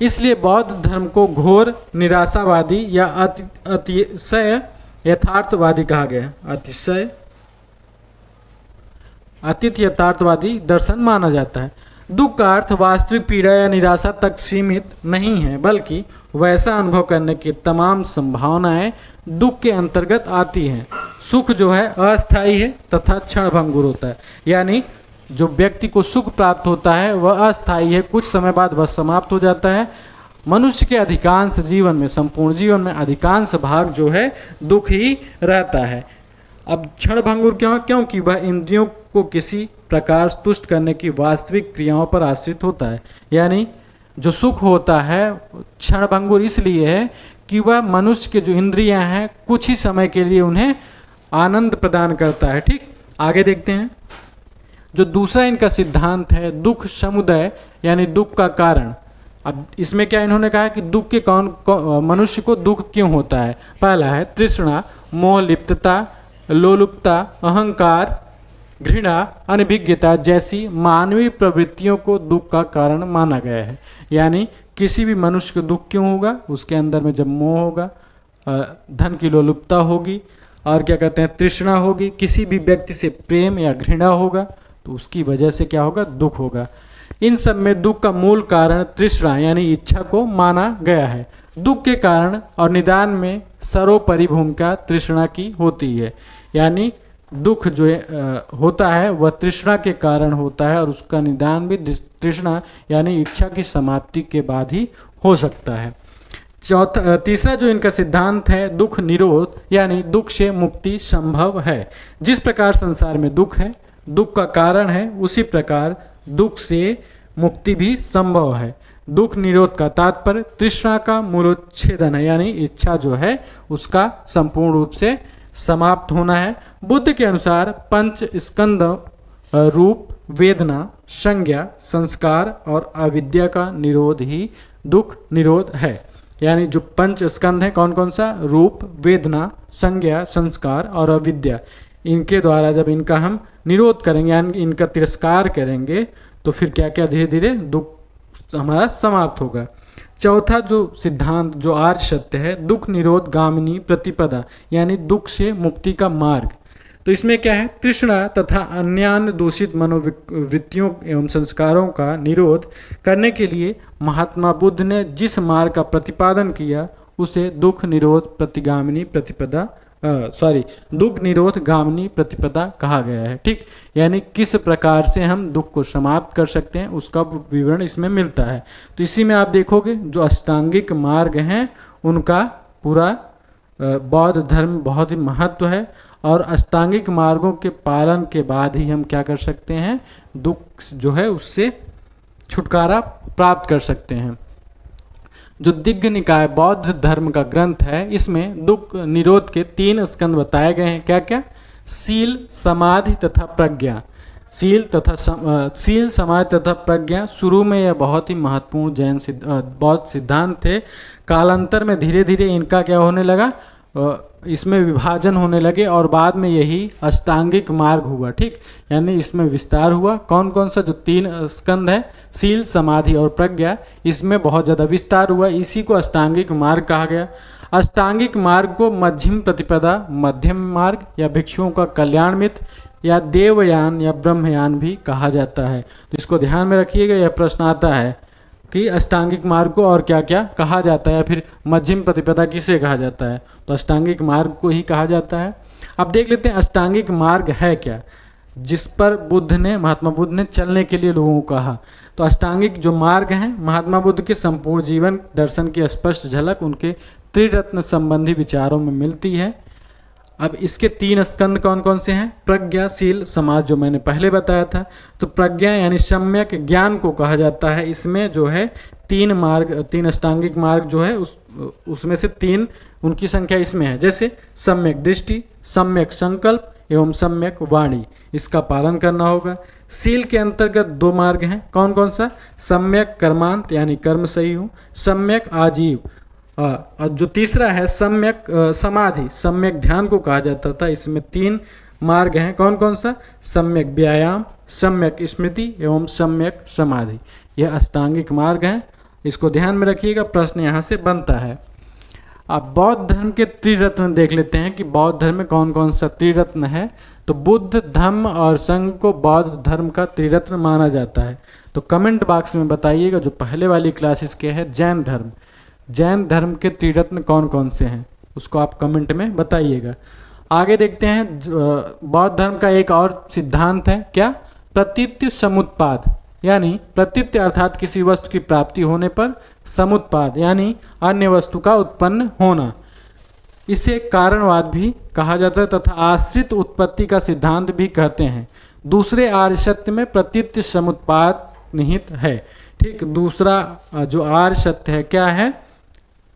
इसलिए बौद्ध धर्म को घोर निराशावादी या अतिशय यथार्थवादी कहा गया। अतीत यथार्थवादी दर्शन माना जाता है। दुख का अर्थ वास्तविक पीड़ा या निराशा तक सीमित नहीं है, बल्कि वैसा अनुभव करने की तमाम संभावनाएं दुख के अंतर्गत आती हैं। सुख जो है अस्थायी है तथा क्षणभंगुर होता है, यानी जो व्यक्ति को सुख प्राप्त होता है वह अस्थायी है, कुछ समय बाद वह समाप्त हो जाता है। मनुष्य के अधिकांश जीवन में, संपूर्ण जीवन में अधिकांश भाग जो है दुख ही रहता है। अब क्षणभंगुर क्यों, क्योंकि वह इंद्रियों को किसी प्रकार तुष्ट करने की वास्तविक क्रियाओं पर आश्रित होता है। यानी जो सुख होता है क्षणभंगुर इसलिए है कि वह मनुष्य के जो इंद्रियां हैं कुछ ही समय के लिए उन्हें आनंद प्रदान करता है। ठीक, आगे देखते हैं जो दूसरा इनका सिद्धांत है दुख समुदाय, यानी दुख का कारण। अब इसमें क्या इन्होंने कहा कि दुख के मनुष्य को दुख क्यों होता है। पहला है तृष्णा, मोह लिप्तता, लोलुपता, अहंकार, घृणा, अनभिज्ञता जैसी मानवीय प्रवृत्तियों को दुख का कारण माना गया है। यानी किसी भी मनुष्य को दुख क्यों होगा, उसके अंदर में जब मोह होगा, धन की लोलुपता होगी, और क्या कहते हैं तृष्णा होगी, किसी भी व्यक्ति से प्रेम या घृणा होगा तो उसकी वजह से क्या होगा, दुख होगा। इन सब में दुख का मूल कारण तृष्णा यानी इच्छा को माना गया है। दुख के कारण और निदान में सर्वोपरि भूमिका तृष्णा की होती है। यानी दुख जो होता है वह तृष्णा के कारण होता है और उसका निदान भी तृष्णा यानी इच्छा की समाप्ति के बाद ही हो सकता है। तीसरा जो इनका सिद्धांत है दुख निरोध, यानी दुख से मुक्ति संभव है। जिस प्रकार संसार में दुख है, दुख का कारण है, उसी प्रकार दुख से मुक्ति भी संभव है। दुख निरोध का तात्पर्य तृष्णा का मूलोच्छेदन है, यानी इच्छा जो है उसका संपूर्ण रूप से समाप्त होना है। बुद्ध के अनुसार 5 स्कंद रूप, वेदना, संज्ञा, संस्कार और अविद्या का निरोध ही दुख निरोध है। यानी जो 5 स्कंद हैं कौन कौन सा, रूप, वेदना, संज्ञा, संस्कार और अविद्या, इनके द्वारा जब इनका हम निरोध करेंगे यानी इनका तिरस्कार करेंगे तो फिर क्या क्या धीरे धीरे दुख हमारा समाप्त होगा। चौथा जो सिद्धांत जो आर्य सत्य है, दुख निरोध गामिनी प्रतिपदा, यानी दुख से मुक्ति का मार्ग। तो इसमें क्या है, तृष्णा तथा अन्यान्य दूषित मनोवृत्तियों एवं संस्कारों का निरोध करने के लिए महात्मा बुद्ध ने जिस मार्ग का प्रतिपादन किया उसे दुख निरोध प्रतिगामिनी प्रतिपदा दुख निरोध गामिनी प्रतिपदा कहा गया है। ठीक, यानी किस प्रकार से हम दुख को समाप्त कर सकते हैं उसका विवरण इसमें मिलता है। तो इसी में आप देखोगे जो अष्टांगिक मार्ग हैं उनका पूरा बौद्ध धर्म बहुत ही महत्व है, और अष्टांगिक मार्गों के पालन के बाद ही हम क्या कर सकते हैं, दुख जो है उससे छुटकारा प्राप्त कर सकते हैं। जो दिग्ग निकाय बौद्ध धर्म का ग्रंथ है, इसमें दुख निरोध के 3 स्कंद बताए गए हैं। क्या क्या? सील, समाधि तथा प्रज्ञा। सील समाधि तथा प्रज्ञा शुरू में यह बहुत ही महत्वपूर्ण बौद्ध सिद्धांत थे। कालांतर में धीरे धीरे इनका क्या होने लगा, इसमें विभाजन होने लगे और बाद में यही अष्टांगिक मार्ग हुआ। ठीक, यानी इसमें विस्तार हुआ। कौन कौन सा जो 3 स्कंद है, सील समाधि और प्रज्ञा, इसमें बहुत ज़्यादा विस्तार हुआ, इसी को अष्टांगिक मार्ग कहा गया। अष्टांगिक मार्ग को मध्यम प्रतिपदा, मध्यम मार्ग या भिक्षुओं का कल्याण मित्र या देवयान या ब्रह्मयान भी कहा जाता है। तो इसको ध्यान में रखिएगा, यह प्रश्न आता है कि अष्टांगिक मार्ग को और क्या क्या कहा जाता है, फिर मध्यम प्रतिपदा किसे कहा जाता है, तो अष्टांगिक मार्ग को ही कहा जाता है। अब देख लेते हैं अष्टांगिक मार्ग है क्या, जिस पर महात्मा बुद्ध ने चलने के लिए लोगों को कहा। तो अष्टांगिक जो मार्ग हैं, महात्मा बुद्ध के संपूर्ण जीवन दर्शन की स्पष्ट झलक उनके त्रिरत्न संबंधी विचारों में मिलती है। अब इसके 3 स्कंद कौन कौन से हैं, प्रज्ञा, सील, समाज, जो मैंने पहले बताया था। तो प्रज्ञा यानी सम्यक ज्ञान को कहा जाता है। इसमें जो है 3 अष्टांगिक मार्ग जो है उसमें से 3 उनकी संख्या इसमें है, जैसे सम्यक दृष्टि, सम्यक संकल्प एवं सम्यक वाणी, इसका पालन करना होगा। सील के अंतर्गत 2 मार्ग हैं, कौन कौन सा, सम्यक कर्मांत यानी कर्म सही हो, सम्यक आजीव, और जो तीसरा है सम्यक समाधि, सम्यक ध्यान को कहा जाता था। इसमें 3 मार्ग हैं, कौन कौन सा, सम्यक व्यायाम, सम्यक स्मृति एवं सम्यक समाधि। यह अष्टांगिक मार्ग हैं, इसको ध्यान में रखिएगा, प्रश्न यहाँ से बनता है। अब बौद्ध धर्म के त्रिरत्न देख लेते हैं कि बौद्ध धर्म में कौन कौन सा त्रिरत्न है। तो बुद्ध, धम्म और संघ को बौद्ध धर्म का त्रिरत्न माना जाता है। तो कमेंट बॉक्स में बताइएगा, जो पहले वाली क्लासेस के है जैन धर्म के त्रिरत्न कौन कौन से हैं, उसको आप कमेंट में बताइएगा। आगे देखते हैं, बौद्ध धर्म का एक और सिद्धांत है, क्या, प्रतीत्य समुत्पाद, यानी प्रतीत्य अर्थात किसी वस्तु की प्राप्ति होने पर समुत्पाद यानी अन्य वस्तु का उत्पन्न होना, इसे कारणवाद भी कहा जाता है तथा आश्रित उत्पत्ति का सिद्धांत भी कहते हैं। दूसरे आर्य सत्य में प्रतीत्य समुत्पाद निहित है। ठीक, दूसरा जो आर्य सत्य है क्या है,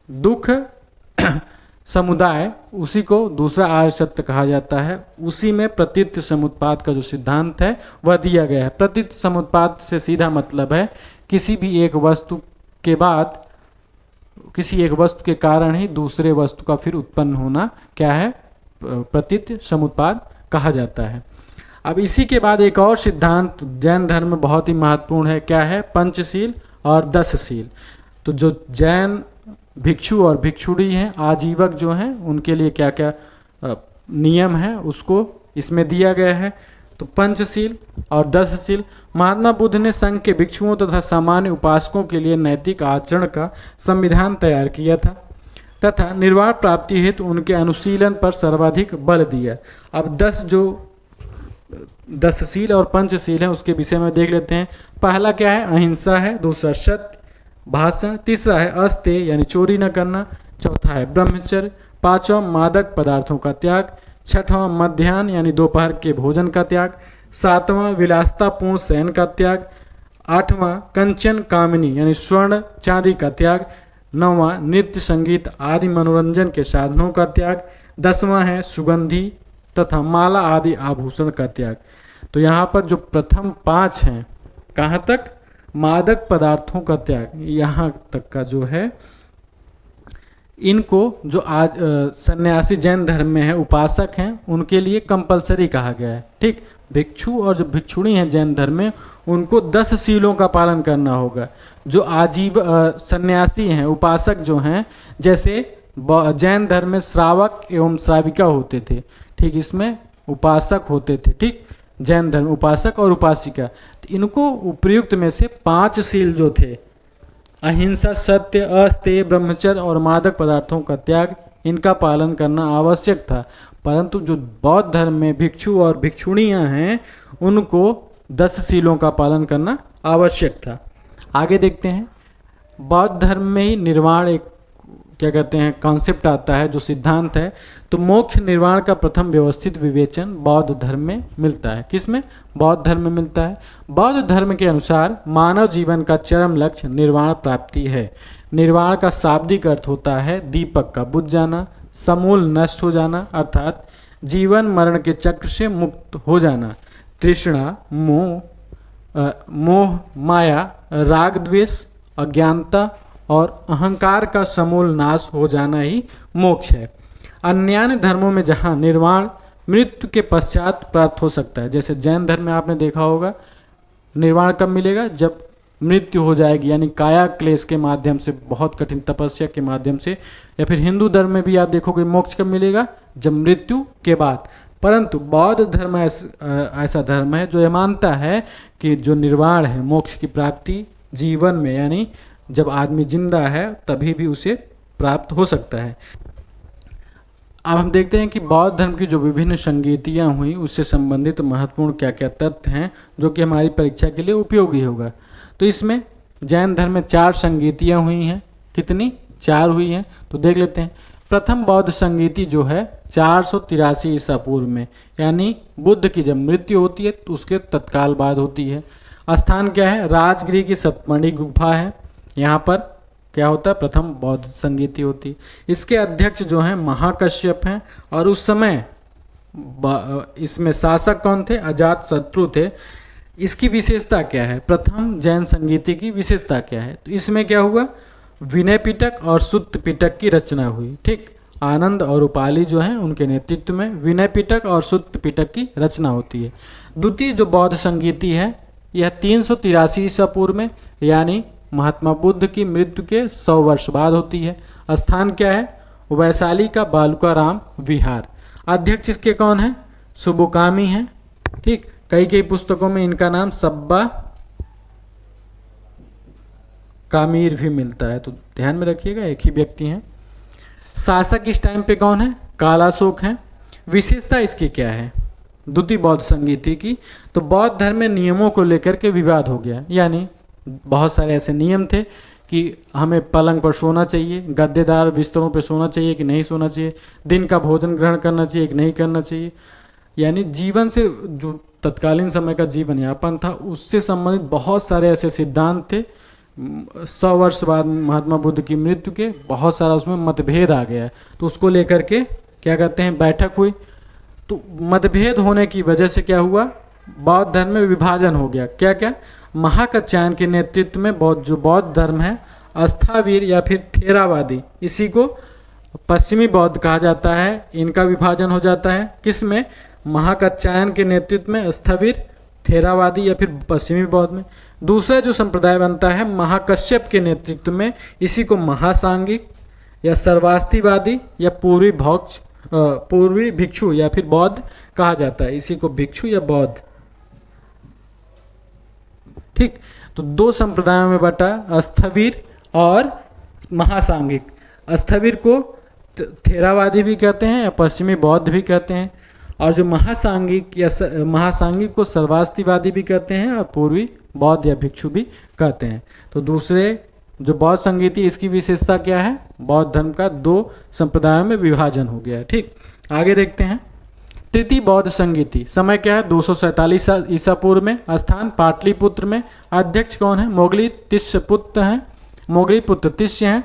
दुख समुदाय, उसी को दूसरा आर्य सत्य कहा जाता है। उसी में प्रतीत्य समुत्पाद का जो सिद्धांत है वह दिया गया है। प्रतीत्य समुत्पाद से सीधा मतलब है किसी भी एक वस्तु के बाद, किसी एक वस्तु के कारण ही दूसरे वस्तु का फिर उत्पन्न होना क्या है, प्रतीत्य समुत्पाद कहा जाता है। अब इसी के बाद एक और सिद्धांत जैन धर्म में बहुत ही महत्वपूर्ण है, क्या है, पंचशील और 10शील। तो जो जैन भिक्षु और भिक्षुणी हैं, आजीवक जो हैं, उनके लिए क्या क्या नियम है उसको इसमें दिया गया है। तो पंचशील और 10शील, महात्मा बुद्ध ने संघ के भिक्षुओं तथा सामान्य उपासकों के लिए नैतिक आचरण का संविधान तैयार किया था तथा निर्वाण प्राप्ति हेतु उनके अनुशीलन पर सर्वाधिक बल दिया। अब 10शील और पंचशील हैं, उसके विषय में देख लेते हैं। पहला क्या है, अहिंसा है। दूसरा सत्य भाषण। तीसरा है अस्तेय यानी चोरी न करना। चौथा है ब्रह्मचर्य। पांचवा मादक पदार्थों का त्याग। छठवां मध्याह्न यानी दोपहर के भोजन का त्याग। सातवां विलासतापूर्ण शयन का त्याग। आठवां कंचन कामिनी यानी स्वर्ण चांदी का त्याग। नौवां नृत्य संगीत आदि मनोरंजन के साधनों का त्याग। 10वां है सुगंधी तथा माला आदि आभूषण का त्याग। तो यहाँ पर जो प्रथम 5 हैं, कहाँ तक, मादक पदार्थों का त्याग, यहाँ तक का जो है इनको जो आज सन्यासी जैन धर्म में है, उपासक हैं, उनके लिए कंपलसरी कहा गया है। ठीक, भिक्षु और जो भिक्षुणी हैं जैन धर्म में, उनको 10 शीलों का पालन करना होगा। जो सन्यासी हैं, उपासक जो हैं, जैसे जैन धर्म में श्रावक एवं श्राविका होते थे, ठीक, इसमें उपासक होते थे। ठीक, जैन धर्म उपासक और उपासिका, तो इनको उपयुक्त में से 5 शील जो थे, अहिंसा, सत्य, अस्तेय, ब्रह्मचर्य और मादक पदार्थों का त्याग, इनका पालन करना आवश्यक था। परंतु जो बौद्ध धर्म में भिक्षु और भिक्षुणियां हैं, उनको 10 शीलों का पालन करना आवश्यक था। आगे देखते हैं, बौद्ध धर्म में ही निर्वाण एक क्या कहते हैं कॉन्सेप्ट आता है, जो सिद्धांत है। तो मोक्ष निर्वाण का प्रथम व्यवस्थित विवेचन बौद्ध धर्म में मिलता है। किसमें? बौद्ध धर्म में मिलता है। बौद्ध धर्म के अनुसार मानव जीवन का चरम लक्ष्य निर्वाण प्राप्ति है। निर्वाण का शाब्दिक अर्थ होता है दीपक का बुझ जाना, समूल नष्ट हो जाना, अर्थात जीवन मरण के चक्र से मुक्त हो जाना। तृष्णा, मोह, माया, राग द्वेष, अज्ञानता और अहंकार का समूल नाश हो जाना ही मोक्ष है। अन्य धर्मों में जहाँ निर्वाण मृत्यु के पश्चात प्राप्त हो सकता है, जैसे जैन धर्म में आपने देखा होगा, निर्वाण कब मिलेगा? जब मृत्यु हो जाएगी, यानी काया क्लेश के माध्यम से, बहुत कठिन तपस्या के माध्यम से। या फिर हिंदू धर्म में भी आप देखोगे मोक्ष कब मिलेगा? जब मृत्यु के बाद। परंतु बौद्ध धर्म ऐसा धर्म है जो ये मानता है कि जो निर्वाण है, मोक्ष की प्राप्ति जीवन में, यानी जब आदमी जिंदा है तभी भी उसे प्राप्त हो सकता है। अब हम देखते हैं कि बौद्ध धर्म की जो विभिन्न संगीतियाँ हुई, उससे संबंधित महत्वपूर्ण क्या क्या तथ्य हैं जो कि हमारी परीक्षा के लिए उपयोगी होगा। तो इसमें जैन धर्म में 4 संगीतियाँ हुई हैं। कितनी? 4 हुई हैं। तो देख लेते हैं। प्रथम बौद्ध संगीति जो है 483 ईसा पूर्व में, यानी बुद्ध की जब मृत्यु होती है तो उसके तत्काल बाद होती है। स्थान क्या है? राजगृह की सप्तमणि गुफा है। यहाँ पर क्या होता है? प्रथम बौद्ध संगीति होती। इसके अध्यक्ष जो हैं महाकश्यप हैं, और उस समय इसमें शासक कौन थे? अजात शत्रु थे। इसकी विशेषता क्या है? प्रथम जैन संगीति की विशेषता क्या है? तो इसमें क्या हुआ? विनय पिटक और सुत्त पिटक की रचना हुई। ठीक, आनंद और उपाली जो हैं उनके नेतृत्व में विनय पिटक और सुत्त पिटक की रचना होती है। द्वितीय जो बौद्ध संगीति है, यह 383 ईसा पूर्व में, यानी महात्मा बुद्ध की मृत्यु के 100 वर्ष बाद होती है। स्थान क्या है? वैशाली का बालुकाराम विहार। अध्यक्ष इसके कौन है? सुबुकामी हैं। ठीक, कई पुस्तकों में इनका नाम सब्बा कामीर भी मिलता है, तो ध्यान में रखिएगा, एक ही व्यक्ति हैं। शासक इस टाइम पे कौन है? कालाशोक हैं। विशेषता इसकी क्या है द्वितीय बौद्ध संगीति की? तो बौद्ध धर्म में नियमों को लेकर के विवाद हो गया, यानी बहुत सारे ऐसे नियम थे कि हमें पलंग पर सोना चाहिए, गद्देदार बिस्तरों पर सोना चाहिए कि नहीं सोना चाहिए, दिन का भोजन ग्रहण करना चाहिए कि नहीं करना चाहिए, यानी जीवन से जो तत्कालीन समय का जीवन यापन था उससे संबंधित बहुत सारे ऐसे सिद्धांत थे। 100 वर्ष बाद महात्मा बुद्ध की मृत्यु के बहुत सारा उसमें मतभेद आ गया, तो उसको लेकर के क्या कहते हैं बैठक हुई। तो मतभेद होने की वजह से क्या हुआ? बौद्ध धर्म में विभाजन हो गया। क्या क्या? महाकात्यायन के नेतृत्व में जो बौद्ध धर्म है, अस्थावीर या फिर थेरावादी, इसी को पश्चिमी बौद्ध कहा जाता है, इनका विभाजन हो जाता है। किस में? महाकात्यायन के नेतृत्व में अस्थावीर, थेरावादी या फिर पश्चिमी बौद्ध में। दूसरा जो संप्रदाय बनता है महाकश्यप के नेतृत्व में, इसी को महासांगिक या सर्वास्तिवादी या पूर्वी भिक्षु या फिर बौद्ध कहा जाता है, इसी को भिक्षु या बौद्ध। ठीक, तो 2 संप्रदायों में बटा, अस्थवीर और महासांगिक। अस्थवीर को थेरावादी भी कहते हैं या पश्चिमी बौद्ध भी कहते हैं, और जो महासांगिक को सर्वास्तिवादी भी कहते हैं और पूर्वी बौद्ध या भिक्षु भी कहते हैं। तो दूसरे जो बौद्ध संगीति, इसकी विशेषता क्या है? बौद्ध धर्म का 2 संप्रदायों में विभाजन हो गया है। ठीक, आगे देखते हैं। तृतीय बौद्ध संगीति, समय क्या है? 247 ईसा पूर्व में। स्थान पाटलिपुत्र में। अध्यक्ष कौन है? मोगली तिष्यपुत्र हैं, मोगली पुत्र तिष्य हैं।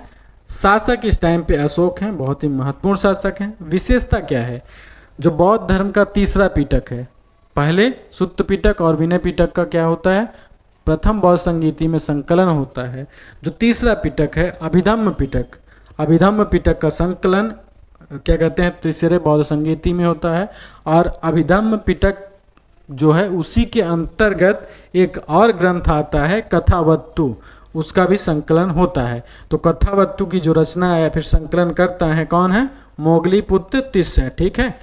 शासक इस टाइम पे अशोक हैं, बहुत ही महत्वपूर्ण शासक हैं। विशेषता क्या है? जो बौद्ध धर्म का तीसरा पिटक है, पहले सुत्त पिटक और विनय पिटक का क्या होता है? प्रथम बौद्ध संगीति में संकलन होता है। जो तीसरा पिटक है अभिधम्म पिटक, अभिधम्म पिटक का संकलन क्या कहते हैं, त्रिशिरे बौद्ध संगीति में होता है। और अभिधम्म पिटक जो है उसी के अंतर्गत एक और ग्रंथ आता है कथावत्तु, उसका भी संकलन होता है। तो कथावत्तु की जो रचना है या फिर संकलन करता है कौन है, मोगलीपुत्र तिस्य, ठीक है।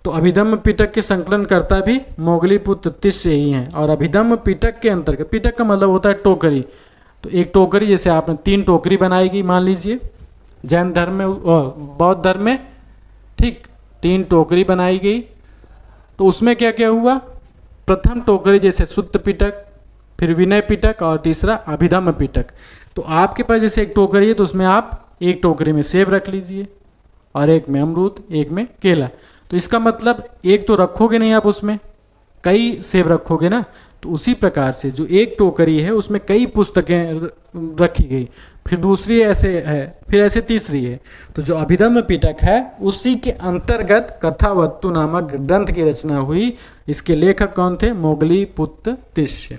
तो अभिधम्म पिटक के संकलन करता भी मोगलीपुत्र तिस्य ही है। और अभिधम्म पिटक के अंतर्गत, पिटक का मतलब होता है टोकरी, तो एक टोकरी जैसे आपने 3 टोकरी बनाएगी मान लीजिए जैन धर्म में बौद्ध धर्म में, ठीक 3 टोकरी बनाई गई। तो उसमें क्या क्या हुआ, प्रथम टोकरी जैसे सुत्त पिटक, फिर विनय पिटक और तीसरा अभिधम्म पिटक। तो आपके पास जैसे एक टोकरी है तो उसमें आप एक टोकरी में सेब रख लीजिए और एक में अमरूद, एक में केला। तो इसका मतलब एक तो रखोगे नहीं आप, उसमें कई सेब रखोगे ना। तो उसी प्रकार से जो एक टोकरी है उसमें कई पुस्तकें रखी गई, फिर दूसरी ऐसे है, फिर ऐसे तीसरी है। तो जो अभिधम्म पिटक है उसी के अंतर्गत कथावत्तु नामक ग्रंथ की रचना हुई। इसके लेखक कौन थे, मोगलीपुत्र तिस्य।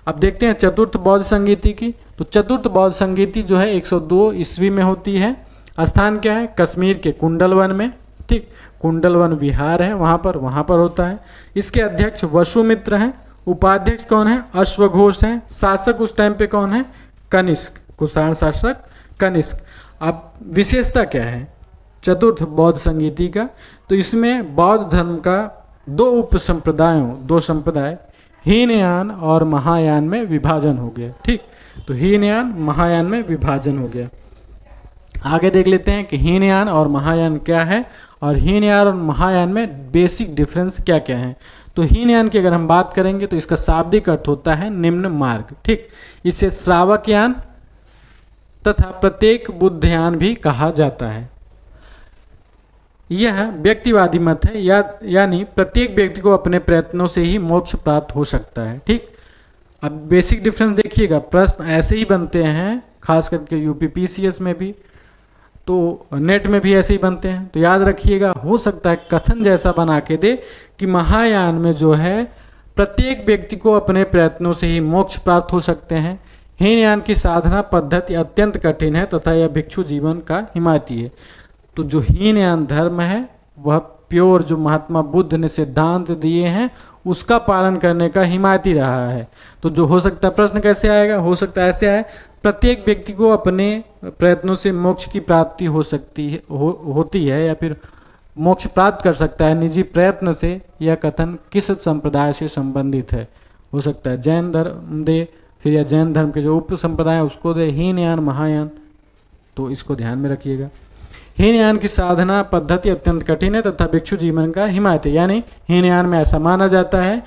अब देखते हैं चतुर्थ बौद्ध संगीति की। तो चतुर्थ बौद्ध संगीति जो है 102 ईस्वी में होती है। स्थान क्या है, कश्मीर के कुंडलवन में, ठीक कुंडलवन विहार है वहाँ पर होता है। इसके अध्यक्ष वसुमित्र हैं, उपाध्यक्ष कौन है, अश्वघोष हैं, शासक उस टाइम पे कौन है, कनिष्क, कुषाण शासक कनिष्क। अब विशेषता क्या है चतुर्थ बौद्ध संगीति का, तो इसमें बौद्ध धर्म का 2 संप्रदाय हीनयान और महायान में विभाजन हो गया, ठीक। तो हीनयान महायान में विभाजन हो गया। आगे देख लेते हैं कि हीनयान और महायान क्या है और हीनयान और महायान में बेसिक डिफरेंस क्या क्या है। तो हीनयान की अगर हम बात करेंगे तो इसका शाब्दिक अर्थ होता है निम्न मार्ग, ठीक। इसे श्रावकयान तथा प्रत्येक बुद्धयान भी कहा जाता है। यह व्यक्तिवादी मत है, यानी प्रत्येक व्यक्ति को अपने प्रयत्नों से ही मोक्ष प्राप्त हो सकता है, ठीक। अब बेसिक डिफरेंस देखिएगा, प्रश्न ऐसे ही बनते हैं खास करके यूपीपीसीएस में भी, तो नेट में भी ऐसे ही बनते हैं। तो याद रखिएगा, हो सकता है कथन जैसा बना के दे कि महायान में जो है प्रत्येक व्यक्ति को अपने प्रयत्नों से ही मोक्ष प्राप्त हो सकते हैं। हीनयान की साधना पद्धति अत्यंत कठिन है तथा यह भिक्षु जीवन का हिमायती है। तो जो हीनयान धर्म है वह प्योर जो महात्मा बुद्ध ने सिद्धांत दिए हैं उसका पालन करने का हिमायती रहा है। तो जो हो सकता है प्रश्न कैसे आएगा, हो सकता है ऐसे आए, प्रत्येक व्यक्ति को अपने प्रयत्नों से मोक्ष की प्राप्ति हो सकती है होती है या फिर मोक्ष प्राप्त कर सकता है निजी प्रयत्न से। यह कथन किस संप्रदाय से संबंधित है, हो सकता है जैन धर्म दे, फिर या जैन धर्म के जो उप संप्रदाय उसको दे, हीनयान महायान। तो इसको ध्यान में रखिएगा। हीनयान की साधना पद्धति अत्यंत कठिन है तथा भिक्षु जीवन का हिमायत है, यानी हीनयान में ऐसा माना जाता है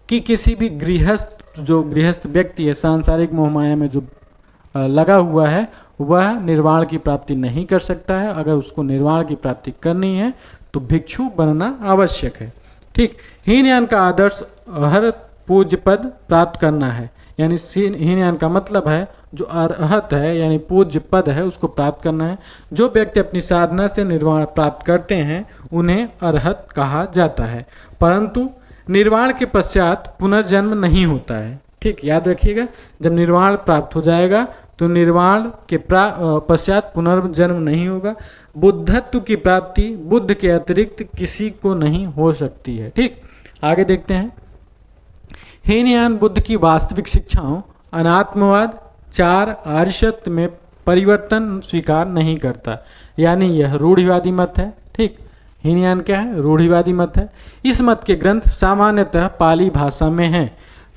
कि किसी भी गृहस्थ व्यक्ति है सांसारिक मोहमाया में जो लगा हुआ है वह निर्वाण की प्राप्ति नहीं कर सकता है। अगर उसको निर्वाण की प्राप्ति करनी है तो भिक्षु बनना आवश्यक है, ठीक। हीनयान का आदर्श हर पूज्य पद प्राप्त करना है, यानी हीनयान का मतलब है जो अरहत है यानी पूज्य पद है उसको प्राप्त करना है। जो व्यक्ति अपनी साधना से निर्वाण प्राप्त करते हैं उन्हें अरहत कहा जाता है, परंतु निर्वाण के पश्चात पुनर्जन्म नहीं होता है, ठीक। याद रखिएगा, जब निर्वाण प्राप्त हो जाएगा तो निर्वाण के पश्चात पुनर्जन्म नहीं होगा। बुद्धत्व की प्राप्ति बुद्ध के अतिरिक्त किसी को नहीं हो सकती है, ठीक। आगे देखते हैं। हीनयान बुद्ध की वास्तविक शिक्षाओं अनात्मवाद 4 आर्यसत्य में परिवर्तन स्वीकार नहीं करता, यानी यह रूढ़िवादी मत है, ठीक। हीनयान क्या है, रूढ़िवादी मत है। इस मत के ग्रंथ सामान्यतः पाली भाषा में हैं।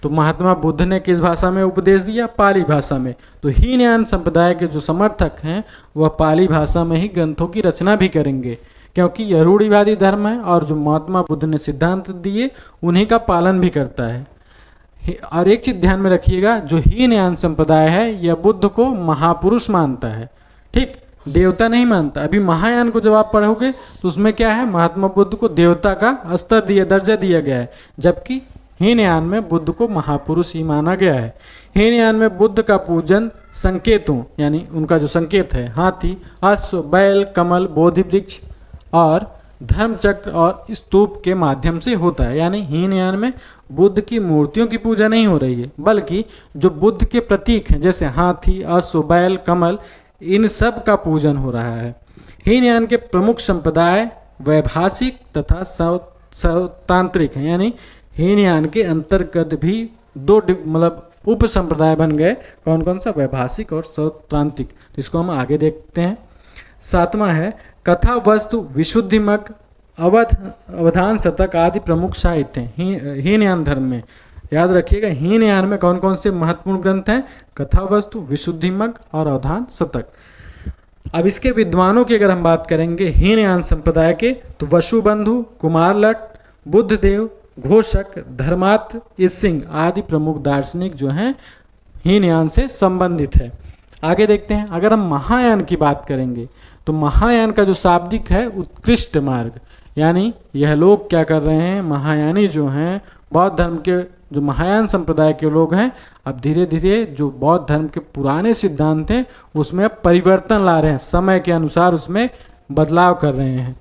तो महात्मा बुद्ध ने किस भाषा में उपदेश दिया, पाली भाषा में। तो हीनयान संप्रदाय के जो समर्थक हैं वह पाली भाषा में ही ग्रंथों की रचना भी करेंगे, क्योंकि यह रूढ़िवादी धर्म है और जो महात्मा बुद्ध ने सिद्धांत दिए उन्हीं का पालन भी करता है। और एक चीज ध्यान में रखिएगा, जो हीनयान संप्रदाय है यह बुद्ध को महापुरुष मानता है, ठीक, देवता नहीं मानता। अभी महायान को जब आप पढ़ोगे तो उसमें क्या है, महात्मा बुद्ध को देवता का स्तर दर्जा दिया गया है, जबकि हीनयान में बुद्ध को महापुरुष ही माना गया है। हीनयान में बुद्ध का पूजन संकेतों यानी उनका जो संकेत है हाथी, अश्व, बैल, कमल, बोधि वृक्ष और धर्मचक्र और स्तूप के माध्यम से होता है। यानी हीनयान में बुद्ध की मूर्तियों की पूजा नहीं हो रही है, बल्कि जो बुद्ध के प्रतीक हैं जैसे हाथी, अश्व, बैल, कमल, इन सब का पूजन हो रहा है। हीनयान के प्रमुख संप्रदाय वैभाषिक तथा सौतांत्रिक हैं, यानी हीनयान के अंतर्गत भी दो मतलब उप संप्रदाय बन गए। कौन कौन सा? वैभाषिक और सौतांत्रिक। तो इसको हम आगे देखते हैं। 7वां है कथा वस्तु विशुद्धिमक अवधान शतक आदि प्रमुख साहित्य हैं हीनयान धर्म में। याद रखिएगा, हीनयान में कौन कौन से महत्वपूर्ण ग्रंथ हैं? कथा वस्तु, विशुद्धिमक और अवधान शतक। अब इसके विद्वानों की अगर हम बात करेंगे हीनयान संप्रदाय के, तो वसुबंधु, कुमारलट, बुद्धदेव, घोषक, धर्मात्र सिंह आदि प्रमुख दार्शनिक जो हैं हीनयान से संबंधित है। आगे देखते हैं। अगर हम महायान की बात करेंगे तो महायान का जो शाब्दिक है उत्कृष्ट मार्ग, यानी यह लोग क्या कर रहे हैं? महायानी जो हैं बौद्ध धर्म के जो महायान संप्रदाय के लोग हैं, अब धीरे धीरे जो बौद्ध धर्म के पुराने सिद्धांत हैं उसमें अब परिवर्तन ला रहे हैं, समय के अनुसार उसमें बदलाव कर रहे हैं।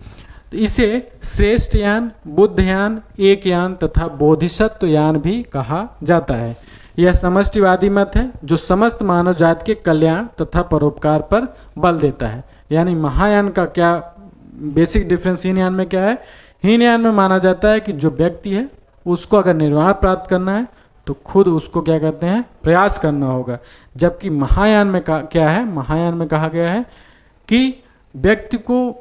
तो इसे श्रेष्ठ यान, बुद्ध यान, एक यान तथा बोधिसत्व यान भी कहा जाता है। यह समष्टिवादी मत है जो समस्त मानव जाति के कल्याण तथा परोपकार पर बल देता है। यानी महायान का क्या बेसिक डिफरेंस हीनयान में क्या है? हीनयान में माना जाता है कि जो व्यक्ति है उसको अगर निर्वाण प्राप्त करना है तो खुद उसको क्या कहते हैं? प्रयास करना होगा। जबकि महायान में क्या है? महायान में कहा गया है कि व्यक्ति को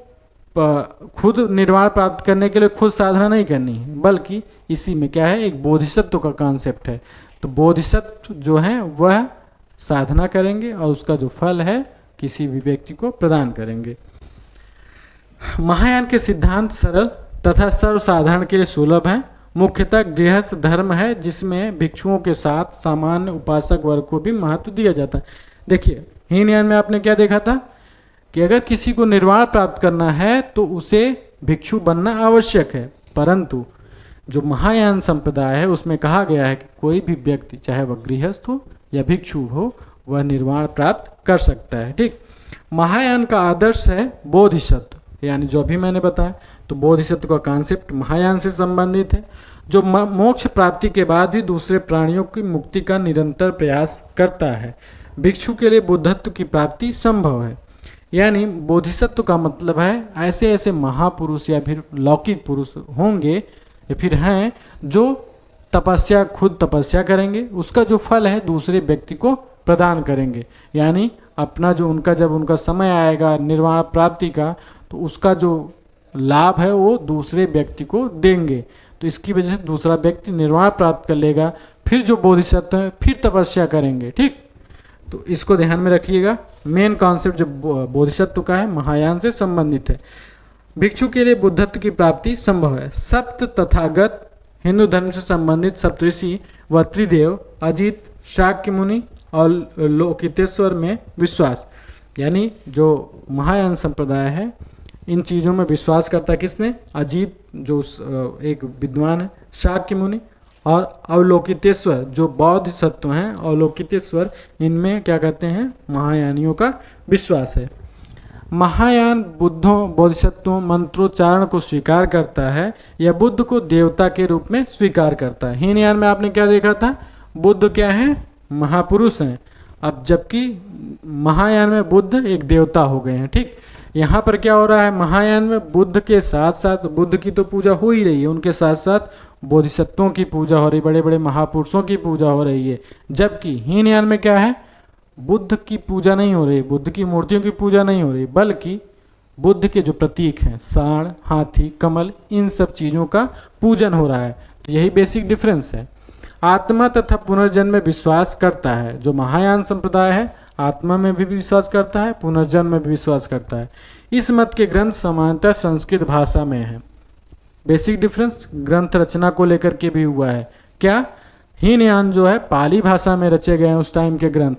खुद निर्वाण प्राप्त करने के लिए खुद साधना नहीं करनी है, बल्कि इसी में क्या है? एक बोधिसत्व का कॉन्सेप्ट है। तो बोधिसत्व जो है वह साधना करेंगे और उसका जो फल है किसी भी व्यक्ति को प्रदान करेंगे। महायान के सिद्धांत सरल तथा सर्वसाधारण के लिए सुलभ हैं। मुख्यतः गृहस्थ धर्म है जिसमें भिक्षुओं के साथ सामान्य उपासक वर्ग को भी महत्व दिया जाता है। देखिए, हीनयान में आपने क्या देखा था कि अगर किसी को निर्वाण प्राप्त करना है तो उसे भिक्षु बनना आवश्यक है, परंतु जो महायान संप्रदाय है उसमें कहा गया है कि कोई भी व्यक्ति चाहे वह गृहस्थ हो या भिक्षु हो वह निर्वाण प्राप्त कर सकता है। ठीक, महायान का आदर्श है बोधिसत्व, यानी जो अभी मैंने बताया, तो बोधिसत्व का कॉन्सेप्ट महायान से संबंधित है, जो मोक्ष प्राप्ति के बाद भी दूसरे प्राणियों की मुक्ति का निरंतर प्रयास करता है। भिक्षु के लिए बुद्धत्व की प्राप्ति संभव है। यानी बोधिसत्व का मतलब है ऐसे ऐसे महापुरुष या फिर लौकिक पुरुष होंगे या फिर हैं जो खुद तपस्या करेंगे, उसका जो फल है दूसरे व्यक्ति को प्रदान करेंगे। यानी अपना जो जब उनका समय आएगा निर्वाण प्राप्ति का, तो उसका जो लाभ है वो दूसरे व्यक्ति को देंगे। तो इसकी वजह से दूसरा व्यक्ति निर्वाण प्राप्त कर लेगा, फिर जो बोधिसत्व है फिर तपस्या करेंगे। ठीक, तो इसको ध्यान में रखिएगा। मेन कॉन्सेप्ट जो बोधिसत्व का है महायान से संबंधित है। भिक्षु के लिए बुद्धत्व की प्राप्ति संभव है। सप्त तथागत हिंदू धर्म से संबंधित सप्तऋषि व त्रिदेव, अजित, शाक्य मुनि और लोकितेश्वर में विश्वास, यानी जो महायान संप्रदाय है इन चीज़ों में विश्वास करता है। किसने? अजित जो एक विद्वान है, शाक्य मुनि और अवलोकितेश्वर जो बौद्ध सत्व हैं, अवलोकितेश्वर, इनमें क्या कहते हैं? महायानियों का विश्वास है। महायान बुद्धों बोधिसत्वों मंत्रोच्चारण को स्वीकार करता है या बुद्ध को देवता के रूप में स्वीकार करता है। हीनयान में आपने क्या देखा था? बुद्ध क्या है? महापुरुष हैं। अब जबकि महायान में बुद्ध एक देवता हो गए हैं। ठीक, यहाँ पर क्या हो रहा है? महायान में बुद्ध के साथ साथ, बुद्ध की तो पूजा हो ही रही है, उनके साथ साथ बोधिसत्वों की पूजा हो रही, बड़े बड़े महापुरुषों की पूजा हो रही है। जबकि हीनयान में क्या है? बुद्ध की पूजा नहीं हो रही, बुद्ध की मूर्तियों की पूजा नहीं हो रही, बल्कि बुद्ध के जो प्रतीक हैं, सांड, हाथी, कमल, इन सब चीज़ों का पूजन हो रहा है। तो यही बेसिक डिफरेंस है। आत्मा तथा पुनर्जन्म में विश्वास करता है। जो महायान संप्रदाय है आत्मा में भी विश्वास करता है, पुनर्जन्म में भी विश्वास करता है। इस मत के ग्रंथ सामान्यतः संस्कृत भाषा में है। बेसिक डिफरेंस ग्रंथ रचना को लेकर के भी हुआ है। क्या? हीनयान जो है पाली भाषा में रचे गए हैं उस टाइम के ग्रंथ,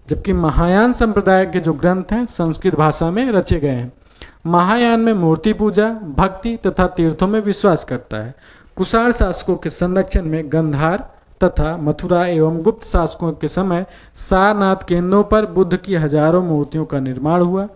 जबकि महायान संप्रदाय के जो ग्रंथ हैं संस्कृत भाषा में रचे गए हैं। महायान में मूर्ति पूजा, भक्ति तथा तीर्थों में विश्वास करता है। कुषाण शासकों के संरक्षण में गंधार तथा मथुरा एवं गुप्त शासकों के समय सारनाथ केंद्रों पर बुद्ध की हजारों मूर्तियों का निर्माण हुआ।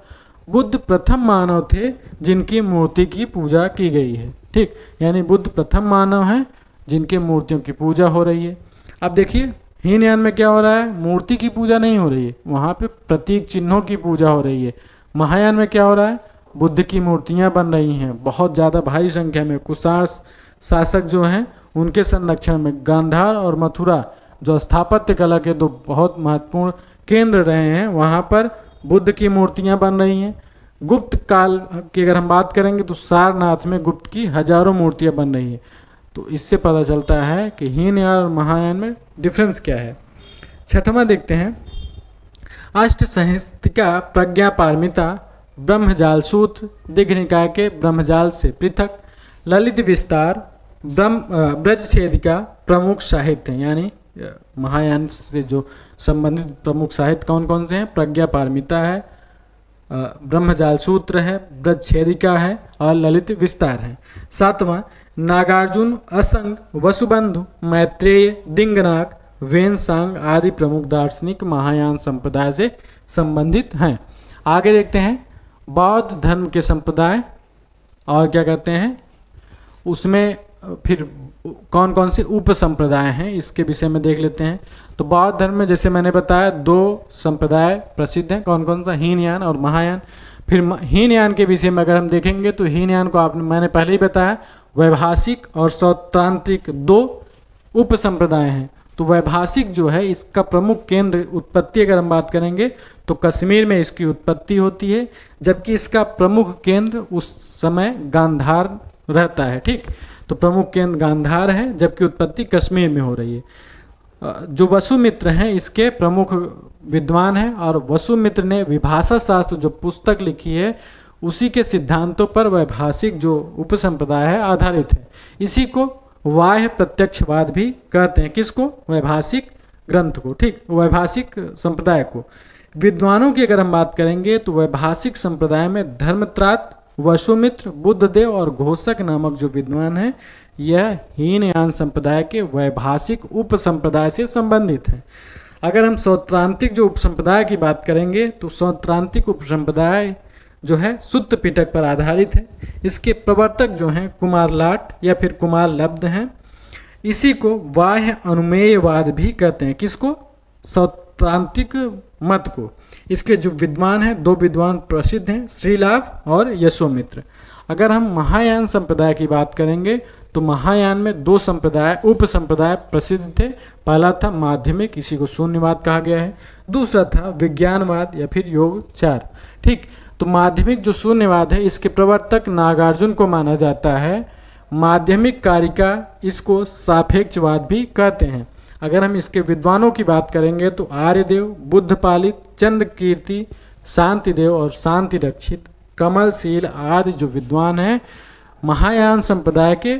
बुद्ध प्रथम मानव थे जिनकी मूर्ति की पूजा की गई है। ठीक, यानी बुद्ध प्रथम मानव हैं जिनके मूर्तियों की पूजा हो रही है। अब देखिए हीनयान में क्या हो रहा है, मूर्ति की पूजा नहीं हो रही है, वहाँ पे प्रतीक चिन्हों की पूजा हो रही है। महायान में क्या हो रहा है, बुद्ध की मूर्तियाँ बन रही हैं बहुत ज़्यादा भारी संख्या में। कुषाण शासक जो हैं उनके संरक्षण में गांधार और मथुरा जो स्थापत्य कला के दो बहुत महत्वपूर्ण केंद्र रहे हैं, वहाँ पर बुद्ध की मूर्तियाँ बन रही हैं। गुप्त काल की अगर हम बात करेंगे तो सारनाथ में गुप्त की हजारों मूर्तियाँ बन रही हैं। तो इससे पता चलता है कि हीनयान और महायान में डिफरेंस क्या है। छठवां देखते हैं, अष्ट संहिता प्रज्ञा पारमिता ब्रह्मजाल सूत्र दीघनिकाय के ब्रह्मजाल से पृथक ललित विस्तार ब्रजछेदिका प्रमुख साहित्य हैं। यानी महायान से जो संबंधित प्रमुख साहित्य कौन कौन से हैं, प्रज्ञा पारमिता है, ब्रह्मजाल सूत्र है, ब्रजछेदिका है और ललित विस्तार है। सातवां, नागार्जुन असंग वसुबंधु मैत्रेय दिंगनाक वेनसांग आदि प्रमुख दार्शनिक महायान संप्रदाय से संबंधित हैं। आगे देखते हैं, बौद्ध धर्म के संप्रदाय और क्या कहते हैं, उसमें फिर कौन कौन से उप संप्रदाय हैं इसके विषय में देख लेते हैं। तो बौद्ध धर्म में जैसे मैंने बताया दो संप्रदाय प्रसिद्ध हैं, कौन कौन सा, हीनयान और महायान। फिर हीनयान के विषय में अगर हम देखेंगे तो हीनयान को मैंने पहले ही बताया वैभाषिक और सौत्रांतिक दो उप संप्रदाय हैं। तो वैभाषिक जो है इसका प्रमुख केंद्र उत्पत्ति अगर हम बात करेंगे तो कश्मीर में इसकी उत्पत्ति होती है, जबकि इसका प्रमुख केंद्र उस समय गांधार रहता है। ठीक, तो प्रमुख केंद्र गांधार है जबकि उत्पत्ति कश्मीर में हो रही है। जो वसुमित्र हैं इसके प्रमुख विद्वान हैं और वसुमित्र ने विभाषा शास्त्र जो पुस्तक लिखी है उसी के सिद्धांतों पर वैभाषिक जो उपसंप्रदाय है आधारित है। इसी को बाह्य प्रत्यक्षवाद भी कहते हैं। किसको, वैभाषिक ग्रंथ को, ठीक, वैभाषिक संप्रदाय को। विद्वानों की अगर हम बात करेंगे तो वैभाषिक संप्रदाय में धर्मत्रात, वसुमित्र, बुद्धदेव और घोषक नामक जो विद्वान हैं यह हीनयान संप्रदाय के वैभाषिक उप संप्रदाय से संबंधित है। अगर हम सौत्रांतिक जो उपसंप्रदाय की बात करेंगे तो सौत्रांतिक उपसंप्रदाय जो है सुत्त पिटक पर आधारित है। इसके प्रवर्तक जो हैं कुमार लाट या फिर कुमार लब्ध हैं। इसी को बाह्य अनुमेयवाद भी कहते हैं। किसको, सौत्रांतिक मत को। इसके जो विद्वान हैं, दो विद्वान प्रसिद्ध हैं, श्रीलाभ और यशोमित्र। अगर हम महायान संप्रदाय की बात करेंगे तो महायान में दो संप्रदाय उप संप्रदाय प्रसिद्ध थे। पहला था माध्यमिक, इसी को शून्यवाद कहा गया है। दूसरा था विज्ञानवाद या फिर योगचार। ठीक, तो माध्यमिक जो शून्यवाद है इसके प्रवर्तक नागार्जुन को माना जाता है। माध्यमिक कारिका इसको सापेक्षवाद भी कहते हैं। अगर हम इसके विद्वानों की बात करेंगे तो आर्यदेव, बुद्धपालित, चंद्रकीर्ति, शांतिदेव और शांति रक्षित, कमलशील आदि जो विद्वान हैं महायान संप्रदाय के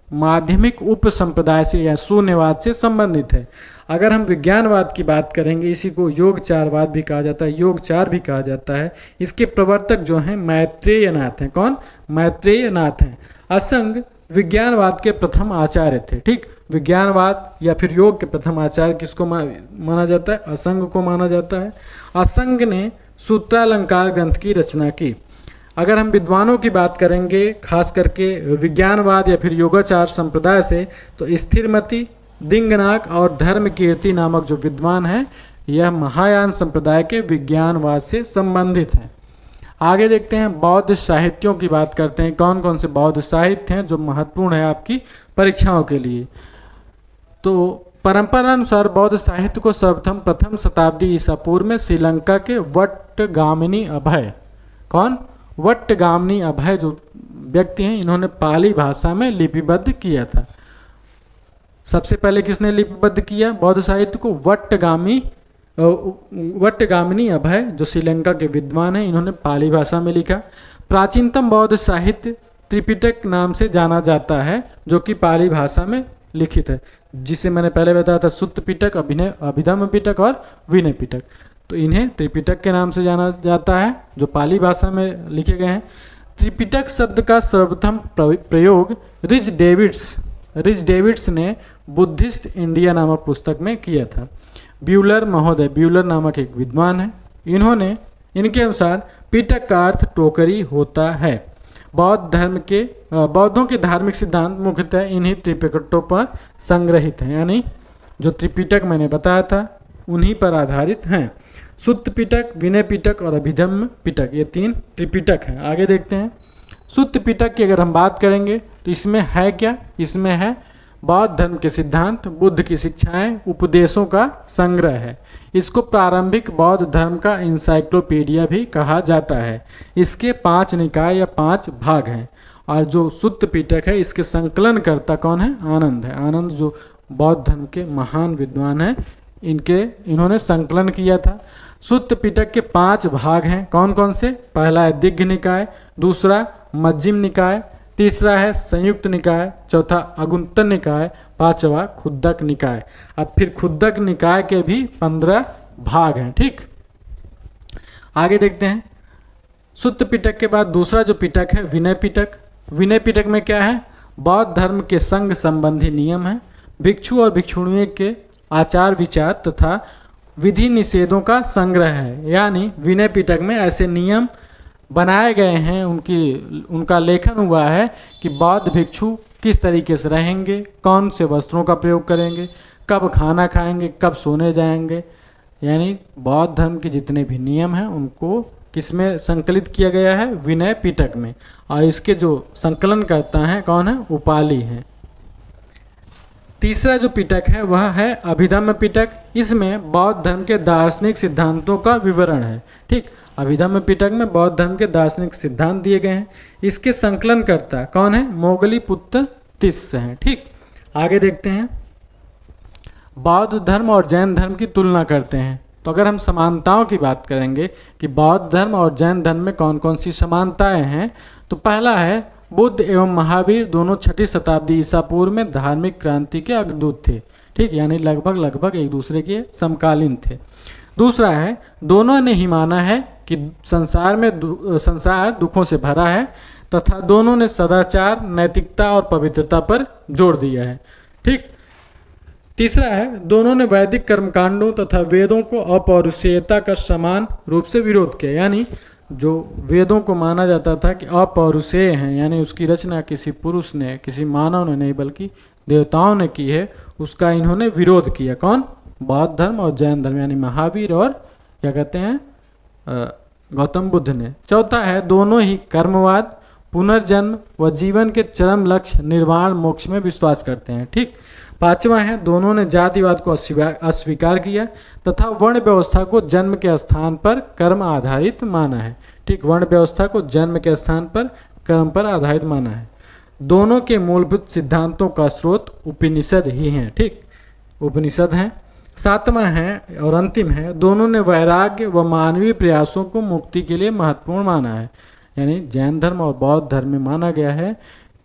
माध्यमिक उप संप्रदाय से या शून्यवाद से संबंधित है। अगर हम विज्ञानवाद की बात करेंगे इसी को योगचारवाद भी कहा जाता है, योगचार भी कहा जाता है। इसके प्रवर्तक जो हैं मैत्रेयनाथ हैं। कौन, मैत्रेयनाथ हैं। असंग विज्ञानवाद के प्रथम आचार्य थे। ठीक, विज्ञानवाद या फिर योग के प्रथम आचार्य किसको माना जाता है, असंग को माना जाता है। असंग ने सूत्रालंकार ग्रंथ की रचना की। अगर हम विद्वानों की बात करेंगे खास करके विज्ञानवाद या फिर योगाचार संप्रदाय से तो स्थिरमति, दिंगनाक और धर्मकीर्ति नामक जो विद्वान हैं यह महायान संप्रदाय के विज्ञानवाद से संबंधित हैं। आगे देखते हैं, बौद्ध साहित्यों की बात करते हैं। कौन कौन से बौद्ध साहित्य हैं जो महत्वपूर्ण है आपकी परीक्षाओं के लिए। तो परंपरानुसार बौद्ध साहित्य को सर्वप्रथम प्रथम शताब्दी ईसा पूर्व में श्रीलंका के वट्टगामिनी अभय, कौन, वट्टगामिनी अभय जो व्यक्ति हैं इन्होंने पाली भाषा में लिपिबद्ध किया था। सबसे पहले किसने लिपिबद्ध किया बौद्ध साहित्य को, वट्टगामिनी अभय जो श्रीलंका के विद्वान हैं इन्होंने पाली भाषा में लिखा। प्राचीनतम बौद्ध साहित्य त्रिपिटक नाम से जाना जाता है जो कि पाली भाषा में लिखित है, जिसे मैंने पहले बताया था सुत्त पिटक, अभिधम्म पिटक और विनय पिटक। तो इन्हें त्रिपिटक के नाम से जाना जाता है जो पाली भाषा में लिखे गए हैं। त्रिपिटक शब्द का सर्वप्रथम प्रयोग रिच डेविड्स ने बुद्धिस्ट इंडिया नामक पुस्तक में किया था। ब्यूलर महोदय, ब्यूलर नामक एक विद्वान है, इनके अनुसार पिटक का अर्थ टोकरी होता है। बौद्धों के धार्मिक सिद्धांत मुख्यतः इन्हीं त्रिपिटकों पर संग्रहित हैं। यानी जो त्रिपिटक मैंने बताया था उन्हीं पर आधारित हैं। सुत्त पिटक, विनय पिटक और अभिधम्म पिटक, ये 3 त्रिपिटक हैं। आगे देखते हैं। सुत्त पिटक की अगर हम बात करेंगे तो इसमें है क्या? इसमें है बौद्ध धर्म के सिद्धांत, बुद्ध की शिक्षाएं, उपदेशों का संग्रह है। इसको प्रारंभिक बौद्ध धर्म का इंसाइक्लोपीडिया भी कहा जाता है। इसके 5 निकाय या 5 भाग हैं। और जो सुत्त पिटक है इसके संकलनकर्ता कौन है? आनंद है। आनंद जो बौद्ध धर्म के महान विद्वान हैं, इन्होंने संकलन किया था। सुत्त पिटक के 5 भाग हैं। कौन कौन से? पहला है दिग्घ निकाय, दूसरा मज्जिम निकाय, तीसरा है संयुक्त निकाय, चौथा अगुंतन निकाय, पांचवा खुद्दक निकाय। अब फिर खुद्दक निकाय के भी 15 भाग हैं। ठीक, आगे देखते हैं। सुत्त पिटक के बाद दूसरा जो पिटक है विनय पिटक। विनय पिटक में क्या है? बौद्ध धर्म के संघ संबंधी नियम है, भिक्षु और भिक्षुणियों के आचार विचार तथा विधि निषेधों का संग्रह है। यानी विनय पिटक में ऐसे नियम बनाए गए हैं, उनका लेखन हुआ है कि बौद्ध भिक्षु किस तरीके से रहेंगे, कौन से वस्त्रों का प्रयोग करेंगे, कब खाना खाएंगे, कब सोने जाएंगे। यानी बौद्ध धर्म के जितने भी नियम हैं उनको किसमें संकलित किया गया है? विनय पिटक में। और इसके जो संकलन करता है कौन है? उपाली हैं। तीसरा जो पिटक है वह है अभिधम्म पिटक। इसमें बौद्ध धर्म के दार्शनिक सिद्धांतों का विवरण है। ठीक, अभिधम्म पिटक में बौद्ध धर्म के दार्शनिक सिद्धांत दिए गए हैं। इसके संकलनकर्ता कौन है? मोगलीपुत्र तिस्स हैं। ठीक, आगे देखते हैं। बौद्ध धर्म और जैन धर्म की तुलना करते हैं। तो अगर हम समानताओं की बात करेंगे कि बौद्ध धर्म और जैन धर्म में कौन कौन सी समानताएं हैं, तो पहला है बुद्ध एवं महावीर दोनों 6ठी शताब्दी ईसा पूर्व में धार्मिक क्रांति के अग्रदूत थे। ठीक, यानी लगभग एक दूसरे के समकालीन थे। दूसरा है दोनों ने ही माना है कि संसार दुखों से भरा है तथा दोनों ने सदाचार, नैतिकता और पवित्रता पर जोर दिया है। ठीक, तीसरा है दोनों ने वैदिक कर्मकांडों तथा वेदों को अपौरुषेयता का समान रूप से विरोध किया। यानी जो वेदों को माना जाता था कि अपौरुषेय हैं, यानी उसकी रचना किसी पुरुष ने, किसी मानव ने नहीं बल्कि देवताओं ने की है, उसका इन्होंने विरोध किया। कौन? बौद्ध धर्म और जैन धर्म, यानी महावीर और क्या कहते हैं गौतम बुद्ध ने। चौथा है दोनों ही कर्मवाद, पुनर्जन्म व जीवन के चरम लक्ष्य निर्वाण मोक्ष में विश्वास करते हैं। ठीक, पांचवा है दोनों ने जातिवाद को अस्वीकार किया तथा वर्ण व्यवस्था को जन्म के स्थान पर कर्म आधारित माना है। ठीक, वर्ण व्यवस्था को जन्म के स्थान पर कर्म पर आधारित माना है। दोनों के मूलभूत सिद्धांतों का स्रोत उपनिषद ही हैं। ठीक, उपनिषद हैं। सातवां है और अंतिम है दोनों ने वैराग्य व मानवीय प्रयासों को मुक्ति के लिए महत्वपूर्ण माना है। यानी जैन धर्म और बौद्ध धर्म में माना गया है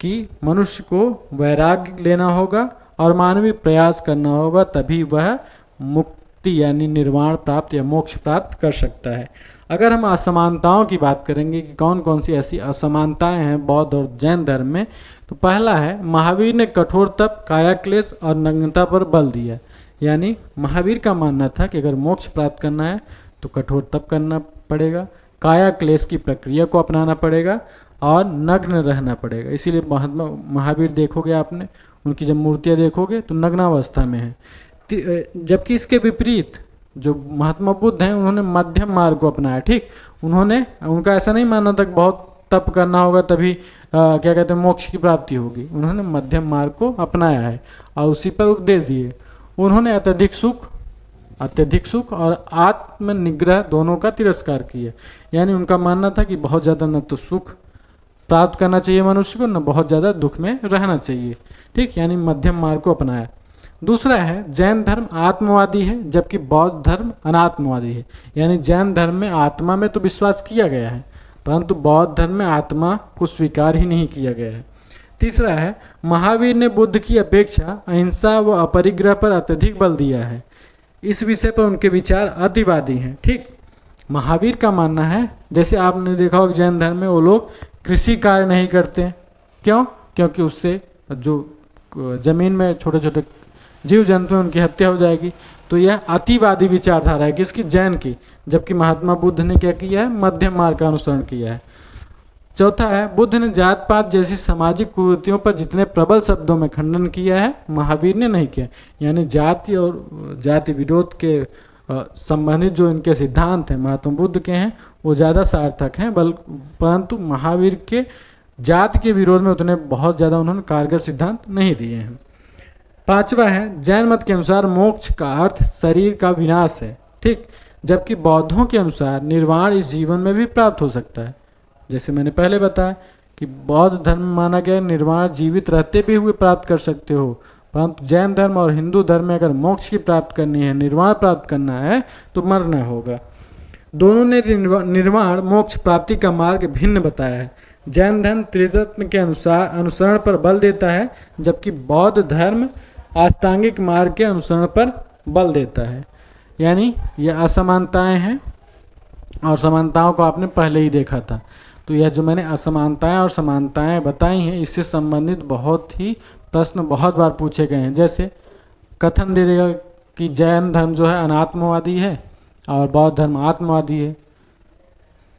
कि मनुष्य को वैराग्य लेना होगा और मानवीय प्रयास करना होगा, तभी वह मुक्ति यानी निर्वाण प्राप्त या मोक्ष प्राप्त कर सकता है। अगर हम असमानताओं की बात करेंगे कि कौन कौन सी ऐसी असमानताएं हैं बौद्ध और जैन धर्म में, तो पहला है महावीर ने कठोर तप, काया क्लेश और नग्नता पर बल दिया। यानी महावीर का मानना था कि अगर मोक्ष प्राप्त करना है तो कठोर तप करना पड़ेगा, काया क्लेश की प्रक्रिया को अपनाना पड़ेगा और नग्न रहना पड़ेगा। इसीलिए महावीर देखोगे आपने, उनकी जब मूर्तियाँ देखोगे तो नग्नावस्था में है। जबकि इसके विपरीत जो महात्मा बुद्ध हैं उन्होंने मध्यम मार्ग को अपनाया। ठीक, उनका ऐसा नहीं मानना था कि बहुत तप करना होगा तभी क्या कहते हैं मोक्ष की प्राप्ति होगी। उन्होंने मध्यम मार्ग को अपनाया है और उसी पर उपदेश दिए। उन्होंने अत्यधिक सुख और आत्मनिग्रह दोनों का तिरस्कार किया। यानी उनका मानना था कि बहुत ज़्यादा न तो सुख प्राप्त करना चाहिए मनुष्य को, न बहुत ज़्यादा दुख में रहना चाहिए। ठीक, यानी मध्यम मार्ग को अपनाया। दूसरा है जैन धर्म आत्मवादी है जबकि बौद्ध धर्म अनात्मवादी है। यानी जैन धर्म में आत्मा में तो विश्वास किया गया है परंतु बौद्ध धर्म में आत्मा को स्वीकार ही नहीं किया गया है। तीसरा है महावीर ने बुद्ध की अपेक्षा अहिंसा व अपरिग्रह पर अत्यधिक बल दिया है। इस विषय पर उनके विचार अतिवादी हैं। ठीक, महावीर का मानना है, जैसे आपने देखा होगा जैन धर्म में वो लोग कृषि कार्य नहीं करते। क्यों? क्योंकि उससे जो जमीन में छोटे छोटे जीव जंतु हैं उनकी हत्या हो जाएगी। तो यह अतिवादी विचारधारा है किसकी? जैन की। जबकि महात्मा बुद्ध ने क्या किया है? मध्यम मार्ग का अनुसरण किया है। चौथा है, बुद्ध ने जात पात जैसी सामाजिक कुरीतियों पर जितने प्रबल शब्दों में खंडन किया है, महावीर ने नहीं किया। यानी जाति और जाति विरोध के संबंधित जो इनके सिद्धांत हैं महात्मा बुद्ध के हैं वो ज़्यादा सार्थक हैं, परंतु महावीर के जाति के विरोध में उतने बहुत ज़्यादा उन्होंने कारगर सिद्धांत नहीं दिए हैं। पांचवा है, जैन मत के अनुसार मोक्ष का अर्थ शरीर का विनाश है, ठीक, जबकि बौद्धों के अनुसार निर्वाण इस जीवन में भी प्राप्त हो सकता है। जैसे मैंने पहले बताया कि बौद्ध धर्म माना गया निर्वाण जीवित रहते भी हुए प्राप्त कर सकते हो, परंतु जैन धर्म और हिंदू धर्म में अगर मोक्ष की प्राप्त करनी है, निर्वाण प्राप्त करना है तो मरना होगा। दोनों ने निर्वाण मोक्ष प्राप्ति का मार्ग भिन्न बताया है। जैन धर्म त्रिरत्न के अनुसार अनुसरण पर बल देता है, जबकि बौद्ध धर्म आस्तांगिक मार्ग के अनुसरण पर बल देता है। यानी ये असमानताएं हैं और समानताओं को आपने पहले ही देखा था। तो यह जो मैंने असमानताएं और समानताएं बताई हैं, इससे संबंधित बहुत ही प्रश्न बहुत बार पूछे गए हैं। जैसे कथन दे देगा कि जैन धर्म जो है अनात्मवादी है और बौद्ध धर्म आत्मवादी है,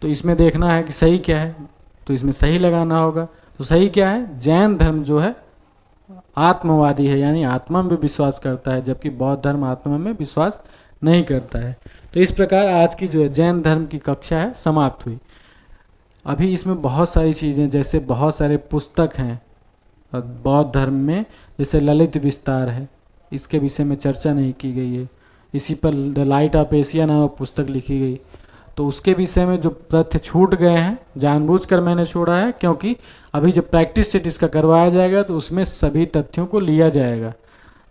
तो इसमें देखना है कि सही क्या है, तो इसमें सही लगाना होगा। तो सही क्या है, जैन धर्म जो है आत्मवादी है, यानी आत्मा में विश्वास करता है, जबकि बौद्ध धर्म आत्मा में विश्वास नहीं करता है। तो इस प्रकार आज की जो है जैन धर्म की कक्षा है समाप्त हुई। अभी इसमें बहुत सारी चीज़ें, जैसे बहुत सारे पुस्तक हैं बौद्ध धर्म में, जैसे ललित विस्तार है, इसके विषय में चर्चा नहीं की गई है। इसी पर द लाइट ऑफ एशिया नामक पुस्तक लिखी गई, तो उसके विषय में जो तथ्य छूट गए हैं जानबूझकर मैंने छोड़ा है, क्योंकि अभी जब प्रैक्टिस सेट इसका करवाया जाएगा तो उसमें सभी तथ्यों को लिया जाएगा।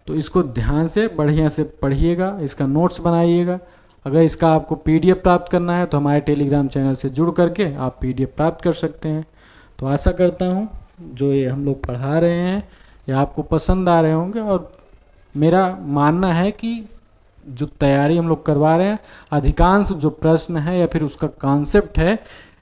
तो इसको ध्यान से बढ़िया से पढ़िएगा, इसका नोट्स बनाइएगा। अगर इसका आपको पीडीएफ प्राप्त करना है तो हमारे टेलीग्राम चैनल से जुड़ करके आप पीडीएफ प्राप्त कर सकते हैं। तो आशा करता हूँ जो ये हम लोग पढ़ा रहे हैं ये आपको पसंद आ रहे होंगे, और मेरा मानना है कि जो तैयारी हम लोग करवा रहे हैं, अधिकांश जो प्रश्न है या फिर उसका कॉन्सेप्ट है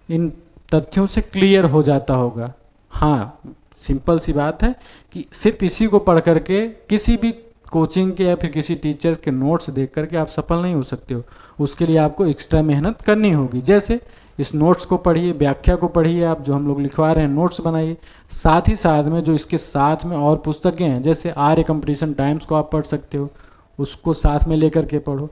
इन तथ्यों से क्लियर हो जाता होगा। हाँ, सिंपल सी बात है कि सिर्फ इसी को पढ़ करके किसी भी कोचिंग के या फिर किसी टीचर के नोट्स देख करके आप सफल नहीं हो सकते हो। उसके लिए आपको एक्स्ट्रा मेहनत करनी होगी। जैसे इस नोट्स को पढ़िए, व्याख्या को पढ़िए, आप जो हम लोग लिखवा रहे हैं नोट्स बनाइए। साथ ही साथ में जो इसके साथ में और पुस्तकें हैं, जैसे आर्य कंपटीशन टाइम्स को आप पढ़ सकते हो, उसको साथ में लेकर के पढ़ो।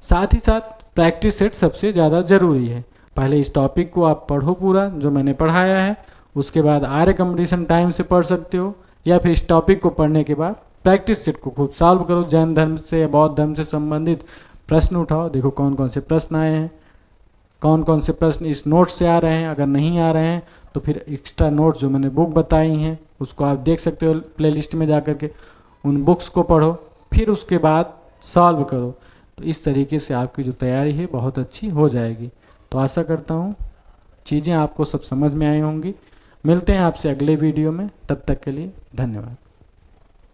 साथ ही साथ प्रैक्टिस सेट सबसे ज़्यादा ज़रूरी है। पहले इस टॉपिक को आप पढ़ो पूरा जो मैंने पढ़ाया है, उसके बाद आर्य कंपटीशन टाइम से पढ़ सकते हो, या फिर इस टॉपिक को पढ़ने के बाद प्रैक्टिस सेट को खुद सॉल्व करो। जैन धर्म से या बौद्ध धर्म से संबंधित प्रश्न उठाओ, देखो कौन कौन से प्रश्न आए हैं, कौन कौन से प्रश्न इस नोट से आ रहे हैं। अगर नहीं आ रहे हैं तो फिर एक्स्ट्रा नोट्स जो मैंने बुक बताई हैं उसको आप देख सकते हो प्लेलिस्ट में जा करके, उन बुक्स को पढ़ो, फिर उसके बाद सॉल्व करो। तो इस तरीके से आपकी जो तैयारी है बहुत अच्छी हो जाएगी। तो आशा करता हूँ चीज़ें आपको सब समझ में आई होंगी। मिलते हैं आपसे अगले वीडियो में, तब तक के लिए धन्यवाद।